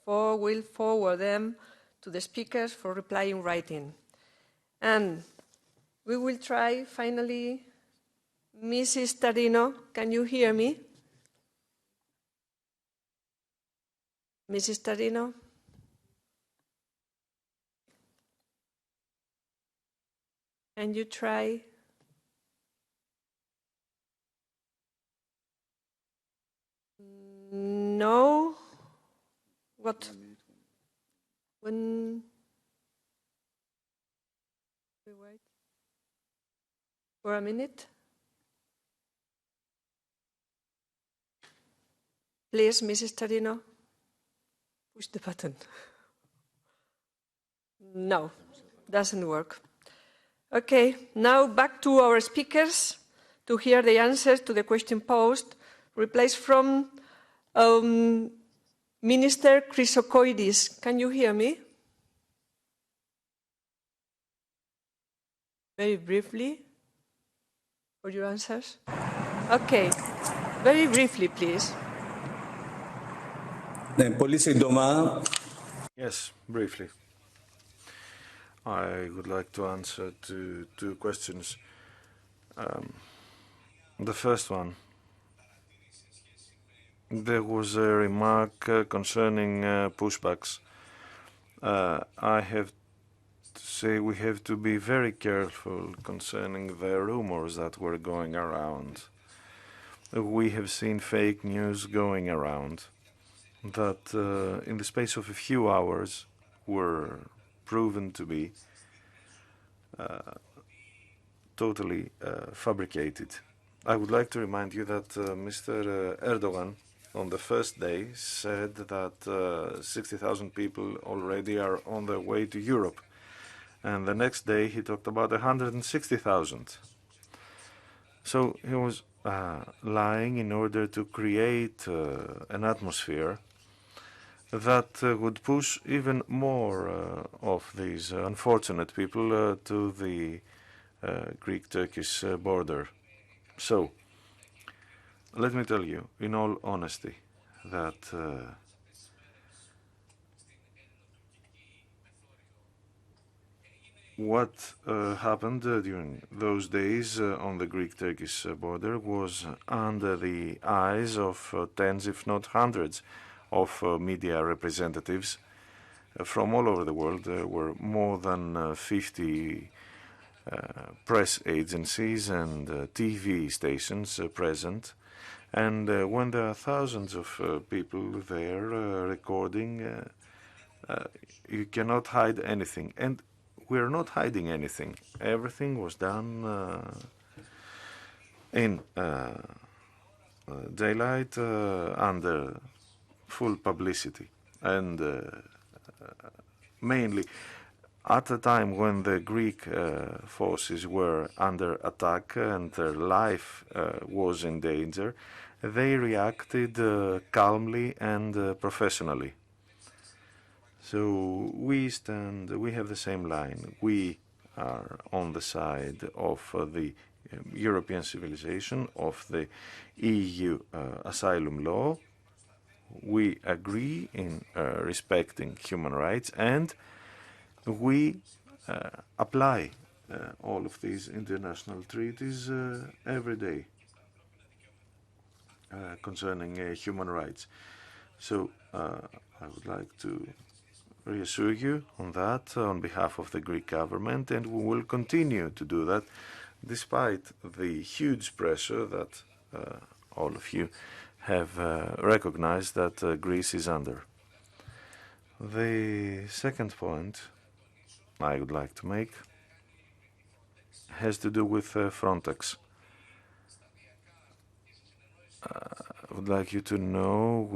or will forward them to the speakers for reply in writing. And we will try, finally, Mrs. Tarino, can you hear me? Mrs. Tarino? Can you try? No? What? When? We wait for a minute. Please, Mrs. Tarino, push the button. No, doesn't work. Okay, now back to our speakers to hear the answers to the question posed. Replies from Minister Χρυσοχοΐδης. Can you hear me? Very briefly, for your answers. Okay, very briefly, please. Yes, briefly. I would like to answer to two questions. The first one, there was a remark concerning pushbacks. I have to say we have to be very careful concerning the rumors that were going around. We have seen fake news going around that in the space of a few hours were proven to be totally fabricated. I would like to remind you that Mr. Erdogan on the first day said that 60,000 people already are on their way to Europe. And the next day he talked about 160,000. So he was lying in order to create an atmosphere that would push even more of these unfortunate people to the Greek-Turkish border. So, let me tell you, in all honesty, that what happened during those days on the Greek-Turkish border was under the eyes of tens, if not hundreds, of media representatives from all over the world. There were more than 50 press agencies and TV stations present. And when there are thousands of people there recording, you cannot hide anything. And we're not hiding anything. Everything was done in daylight under full publicity, and mainly at the time when the Greek forces were under attack and their life was in danger, they reacted calmly and professionally. So we have the same line. We are on the side of the European civilization, of the EU asylum law. We agree in respecting human rights, and we apply all of these international treaties every day concerning human rights. So I would like to reassure you on that on behalf of the Greek government, and we will continue to do that despite the huge pressure that all of you have recognized that Greece is under. The second point I would like to make has to do with Frontex. I would like you to know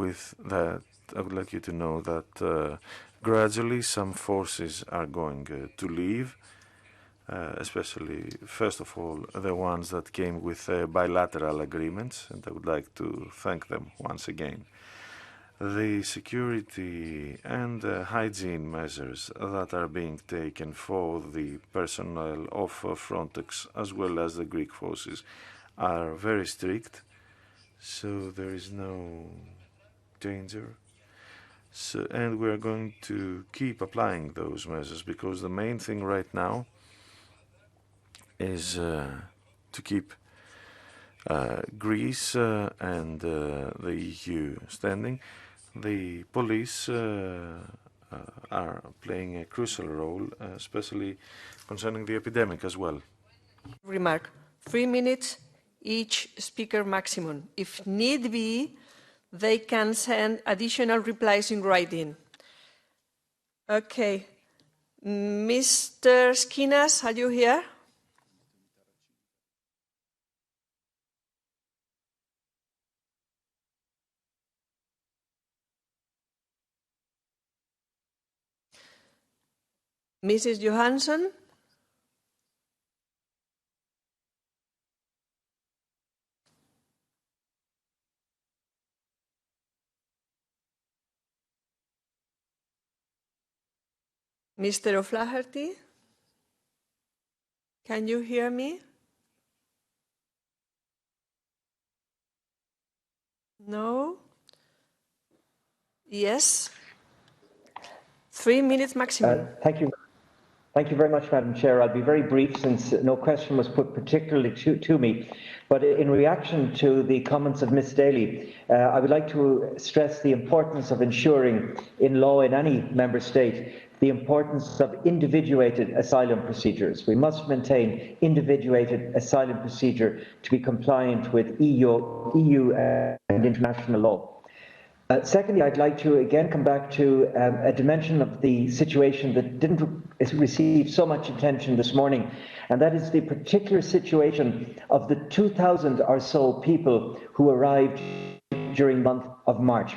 that gradually some forces are going to leave, especially, first of all, the ones that came with bilateral agreements, and I would like to thank them once again. The security and hygiene measures that are being taken for the personnel of Frontex as well as the Greek forces are very strict, so there is no danger. And we are going to keep applying those measures, because the main thing right now is to keep Greece and the EU standing. The police are playing a crucial role, especially concerning the epidemic as well. Remark, 3 minutes each speaker maximum. If need be, they can send additional replies in writing. Okay. Mr. Schoinas, are you here? Mrs. Johansson? Mr. O'Flaherty? Can you hear me? No? Yes? 3 minutes maximum. Thank you. Thank you very much, Madam Chair. I'll be very brief since no question was put particularly to me. But in reaction to the comments of Ms. Daly, I would like to stress the importance of ensuring in law in any member state the importance of individuated asylum procedures. We must maintain individuated asylum procedure to be compliant with EU and international law. Secondly, I'd like to again come back to a dimension of the situation that didn't receive so much attention this morning, and that is the particular situation of the 2,000 or so people who arrived during the month of March.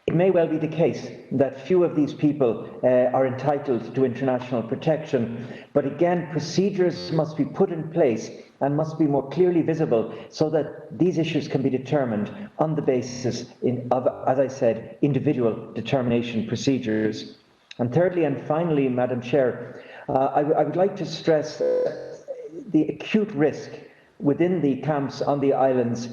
It may well be the case that few of these people are entitled to international protection, but again, procedures must be put in place and must be more clearly visible so that these issues can be determined on the basis of, as I said, individual determination procedures. And thirdly and finally, Madam Chair, I would like to stress the acute risk within the camps on the islands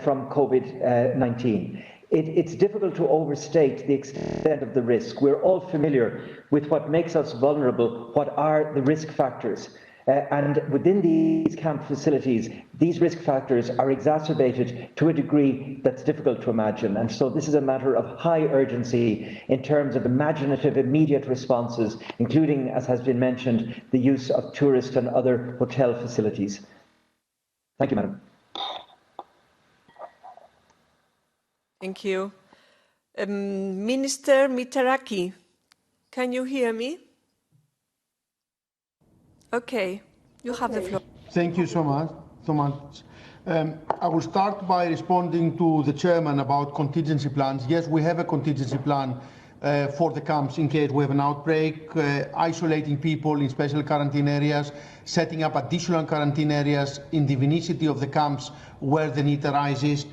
from COVID-19. It's difficult to overstate the extent of the risk. We're all familiar with what makes us vulnerable, what are the risk factors. And within these camp facilities, these risk factors are exacerbated to a degree that's difficult to imagine. And so this is a matter of high urgency in terms of imaginative, immediate responses, including, as has been mentioned, the use of tourist and other hotel facilities. Thank you, Madam. Thank you. Minister Mitarakis, can you hear me? Okay, you have the floor. Thank you so much. so much. I will start by responding to the chairman about contingency plans. Yes, we have a contingency plan for the camps in case we have an outbreak, isolating people in special quarantine areas, setting up additional quarantine areas in the vicinity of the camps where the need arises.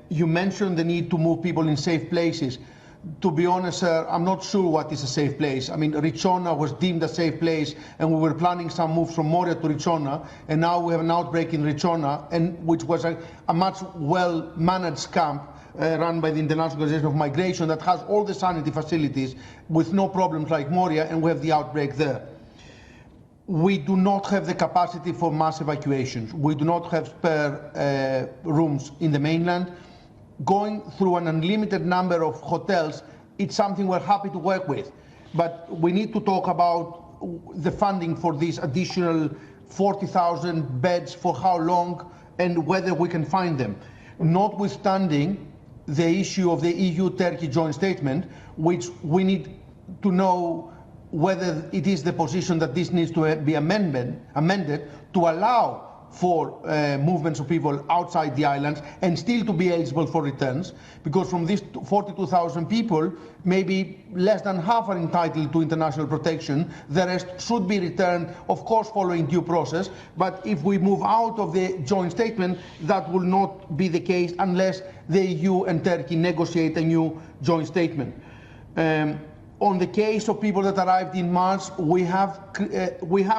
You mentioned the need to move people in safe places. To be honest, sir, I'm not sure what is a safe place. I mean, Ricciona was deemed a safe place, and we were planning some moves from Moria to Ricciona, and now we have an outbreak in Ricciona, and which was a much well-managed camp run by the International Organization of Migration that has all the sanitary facilities with no problems like Moria, and we have the outbreak there. We do not have the capacity for mass evacuations. We do not have spare rooms in the mainland. Going through an unlimited number of hotels, it's something we're happy to work with. But we need to talk about the funding for these additional 40,000 beds, for how long, and whether we can find them. Notwithstanding the issue of the EU-Turkey joint statement, which we need to know whether it is the position that this needs to be amended to allow for movements of people outside the islands and still to be eligible for returns, because from these 42,000 people, maybe less than half are entitled to international protection. The rest should be returned, of course, following due process. But if we move out of the joint statement, that will not be the case unless the EU and Turkey negotiate a new joint statement. On the case of people that arrived in March, we have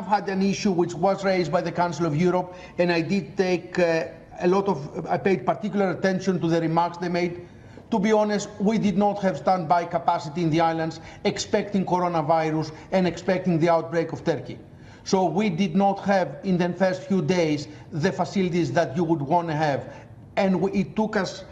had an issue which was raised by the Council of Europe, and I did take I paid particular attention to the remarks they made. To be honest, we did not have standby capacity in the islands, expecting coronavirus and expecting the outbreak of Turkey. So we did not have, in the first few days, the facilities that you would want to have. And it took us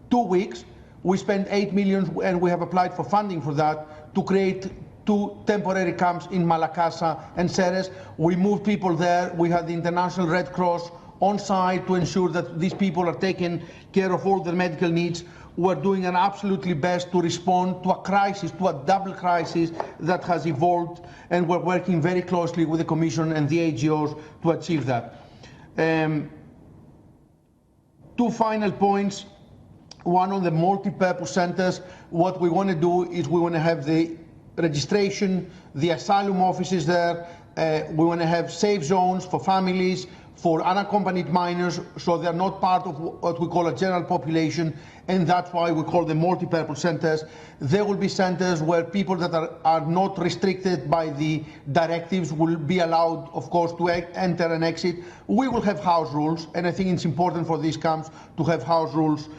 2 weeks. We spent 8 million, and we have applied for funding for that, to create 2 temporary camps in Malakasa and Ceres. We moved people there. We had the International Red Cross on site to ensure that these people are taken care of all their medical needs. We're doing an absolutely best to respond to a crisis, to a double crisis that has evolved, and we're working very closely with the Commission and the AGOs to achieve that. 2 final points. One on the multi-purpose centers. What we want to do is we want to have the registration, the asylum offices there. We want to have safe zones for families, for unaccompanied minors, so they're not part of what we call a general population, and that's why we call them multi-purpose centers. There will be centers where people that are not restricted by the directives will be allowed, of course, to enter and exit. We will have house rules, and I think it's important for these camps to have house rules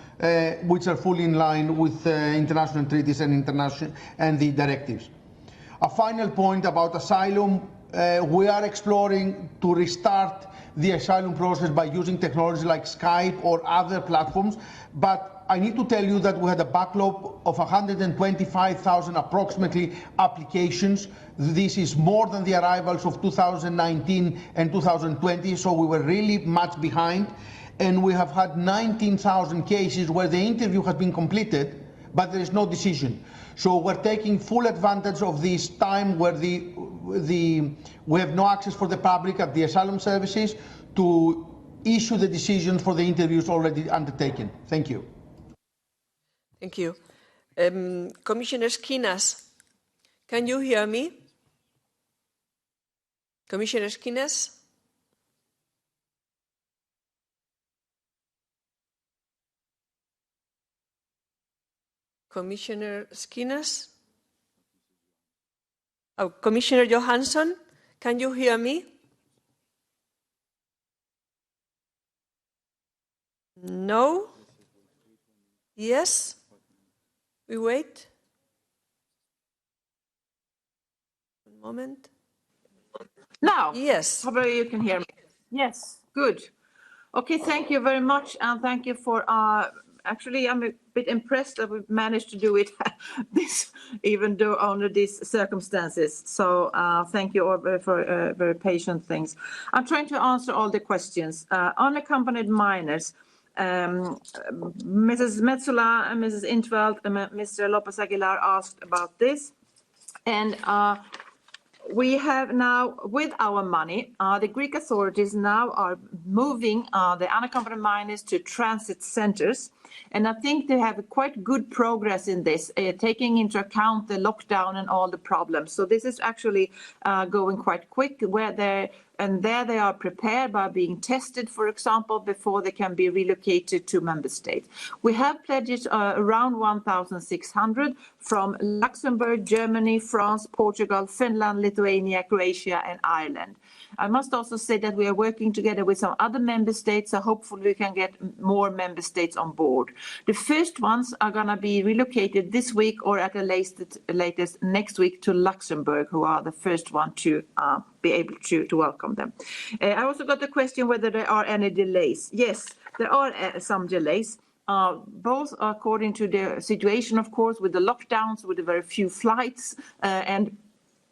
which are fully in line with international treaties and the directives. A final point about asylum. We are exploring to restart the asylum process by using technology like Skype or other platforms, but I need to tell you that we had a backlog of 125,000 approximately applications. This is more than the arrivals of 2019 and 2020, so we were really much behind. And we have had 19,000 cases where the interview has been completed, but there is no decision. So we're taking full advantage of this time where we have no access for the public at the asylum services to issue the decisions for the interviews already undertaken. Thank you. Thank you. Commissioner Schoonas, can you hear me? Commissioner Schoonas? Commissioner Schoonas? Oh, Commissioner Johansson, can you hear me? No? Yes? We wait? One moment. Now? Yes. Hopefully you can hear me. Yes, good. Okay, thank you very much, and thank you for actually, I'm a bit impressed that we've managed to do it this, even though under these circumstances. So thank you all for very patient things. I'm trying to answer all the questions. Unaccompanied minors, Mrs. Metsola, Mrs. Intveld, and Mr. Lopez Aguilar asked about this. And we have now, with our money, the Greek authorities now are moving the unaccompanied minors to transit centers. And I think they have quite good progress in this, taking into account the lockdown and all the problems. So this is actually going quite quick, there they are prepared by being tested, for example, before they can be relocated to member states. We have pledges around 1,600 from Luxembourg, Germany, France, Portugal, Finland, Lithuania, Croatia, and Ireland. I must also say that we are working together with some other member states, so hopefully we can get more member states on board. The first ones are going to be relocated this week or at the latest next week to Luxembourg, who are the first one to be able to welcome them. I also got the question whether there are any delays. Yes, there are some delays. Both according to the situation, of course, with the lockdowns, with the very few flights, and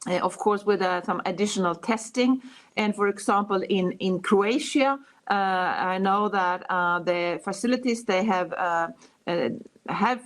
of course with some additional testing. And for example, in Croatia, I know that the facilities they have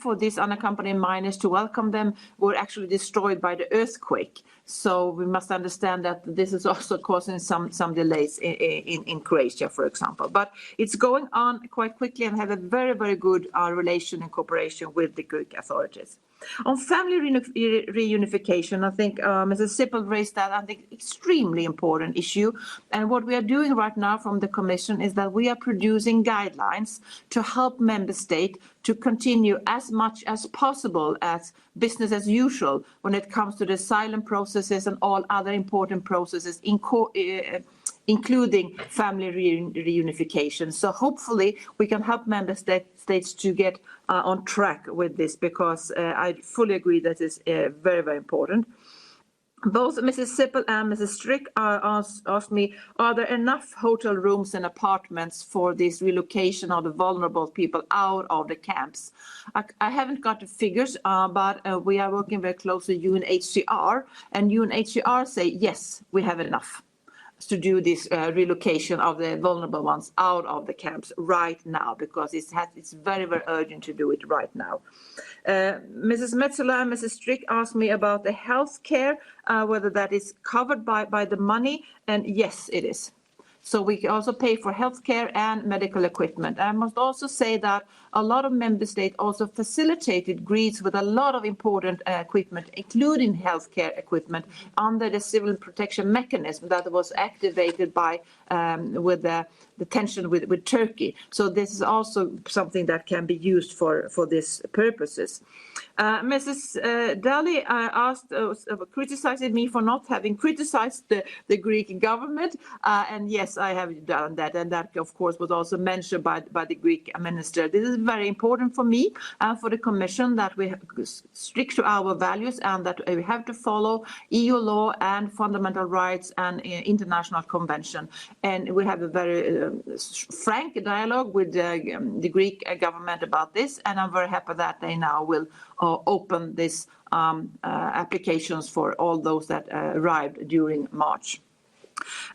for these unaccompanied minors to welcome them were actually destroyed by the earthquake. So we must understand that this is also causing some delays in Croatia, for example. But it's going on quite quickly and have a very, very good relation and cooperation with the Greek authorities. On family reunification, I think Mrs. Sippel raised that, I think, extremely important issue. And what we are doing right now from the Commission is that we are producing guidelines to help member states to continue as much as possible as business as usual when it comes to the asylum processes and all other important processes, including family reunification. So hopefully we can help member states to get on track with this, because I fully agree that it's very, very important. Both Mrs. Sippel and Mrs. Strick asked me, are there enough hotel rooms and apartments for this relocation of the vulnerable people out of the camps? I haven't got the figures, but we are working very closely with UNHCR, and UNHCR say, yes, we have enough to do this relocation of the vulnerable ones out of the camps right now, because it's very, very urgent to do it right now. Mrs. Metsola and Mrs. Strick asked me about the health care, whether that is covered by the money, and yes, it is. So we can also pay for healthcare and medical equipment. I must also say that a lot of member states also facilitated Greece with a lot of important equipment, including healthcare equipment, under the civil protection mechanism that was activated by with the tension with Turkey. So this is also something that can be used for these purposes. Mrs. Daly criticized me for not having criticized the Greek government, and yes, I have done that, and that of course was also mentioned by the Greek minister. This is very important for me and for the Commission, that we stick to our values and that we have to follow EU law and fundamental rights and international convention. And we have a very frank dialogue with the Greek government about this, and I'm very happy that they now will open these applications for all those that arrived during March.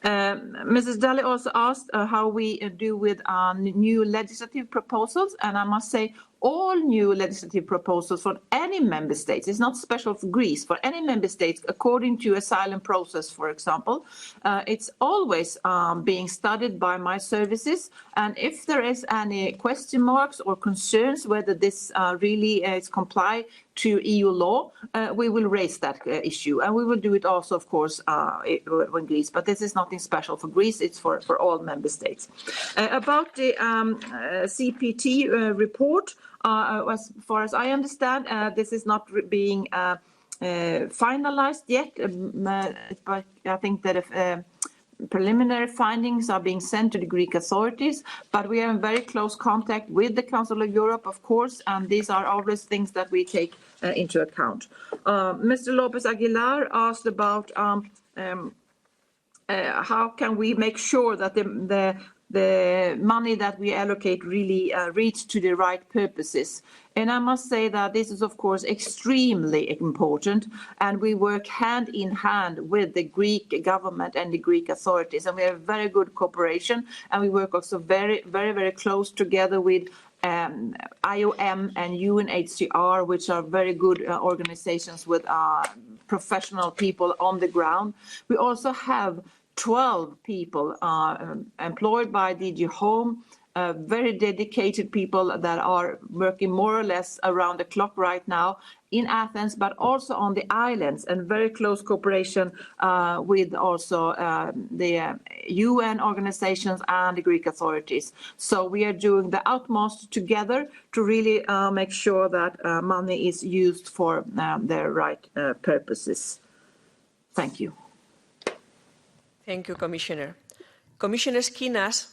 Mrs. Daly also asked how we do with new legislative proposals, and I must say all new legislative proposals for any member states, it's not special for Greece, for any member states, according to asylum process, for example, it's always being studied by my services, and if there is any question marks or concerns whether this really is comply to EU law, we will raise that issue, and we will do it also, of course, in Greece, but this is nothing special for Greece, it's for all member states. About the CPT report, as far as I understand, this is not being finalized yet, but I think that if preliminary findings are being sent to the Greek authorities, but we are in very close contact with the Council of Europe, of course, and these are always things that we take into account. Mr. Lopez Aguilar asked about how can we make sure that the money that we allocate really reach to the right purposes. And I must say that this is, of course, extremely important, and we work hand in hand with the Greek government and the Greek authorities, and we have very good cooperation, and we work also very, very, very close together with IOM and UNHCR, which are very good organizations with professional people on the ground. We also have 12 people employed by DG Home, very dedicated people that are working more or less around the clock right now in Athens, but also on the islands, and very close cooperation with also the UN organizations and the Greek authorities. So we are doing the utmost together to really make sure that money is used for the right purposes. Thank you. Thank you, Commissioner. Commissioner Schoonas.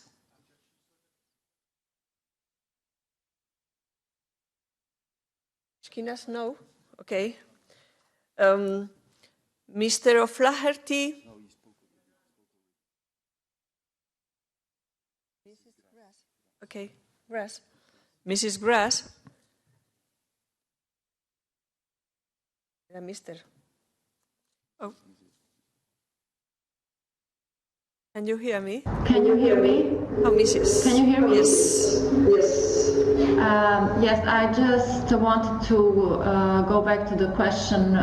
Schoonas, no? Okay. Mr. O'Flaherty. Okay, Grass. Mrs. Grass. Mr. Oh. Can you hear me? Can you hear me? Oh, Mrs. Can you hear me? Yes. Yes, I just wanted to go back to the question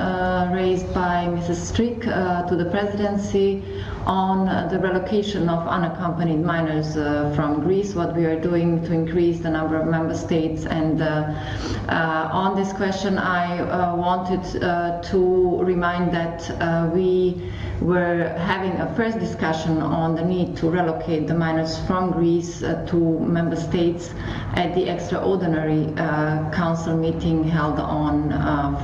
raised by Mrs. Strick to the presidency on the relocation of unaccompanied minors from Greece, what we are doing to increase the number of member states. And on this question, I wanted to remind that we were having a first discussion on the need to relocate the minors from Greece to member states at the extraordinary council meeting held on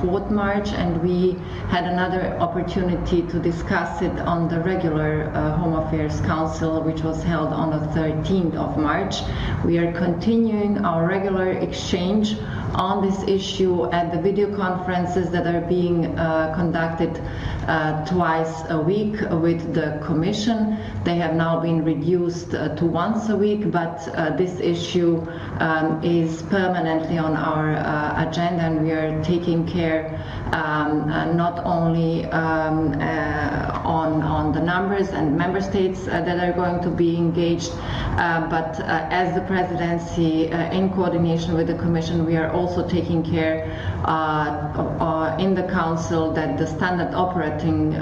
4th March, and we had another opportunity to discuss it on the regular Home Affairs Council, which was held on the 13th of March. We are continuing our regular exchange on this issue at the video conferences that are being conducted twice a week with the Commission. They have now been reduced to once a week, but this issue is permanently on our agenda, and we are taking care not only on the numbers and member states that are going to be engaged, but as the presidency, in coordination with the Commission, we are also taking care in the Council that the standard operating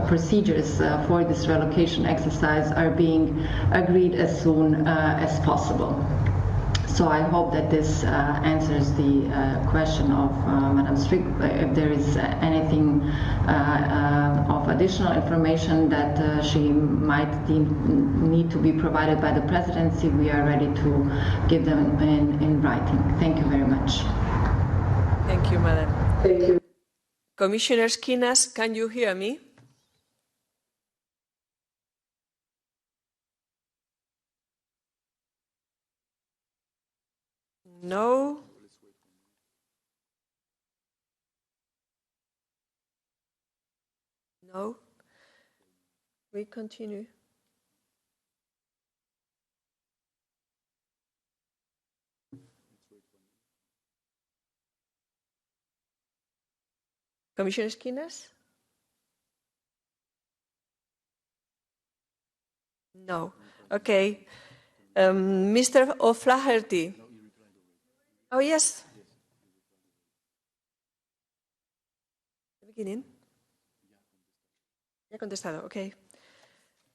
procedures for this relocation exercise are being agreed as soon as possible. So I hope that this answers the question of Madam Strick. If there is anything of additional information that she might need to be provided by the presidency, we are ready to give them in writing. Thank you very much. Thank you, Madam. Thank you. Commissioner Schoonas, can you hear me? No. No. We continue. Commissioner Schoonas? No. Okay. Mr. O'Flaherty. Oh, yes. Beginning. Ya he contestado. Okay.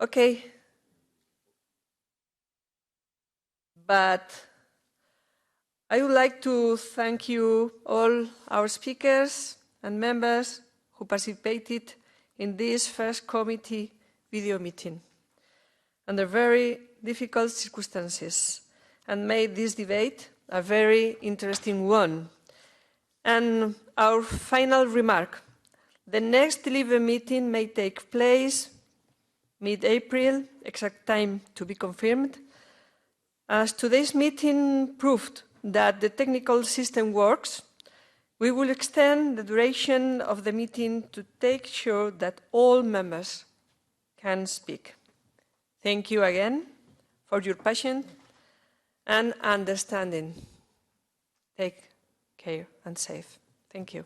Okay. But I would like to thank you all, our speakers and members who participated in this first committee video meeting under very difficult circumstances and made this debate a very interesting one. And our final remark, the next LIBE meeting may take place mid-April, exact time to be confirmed. As today's meeting proved that the technical system works, we will extend the duration of the meeting to take sure that all members can speak. Thank you again for your patience and understanding. Take care and safe. Thank you.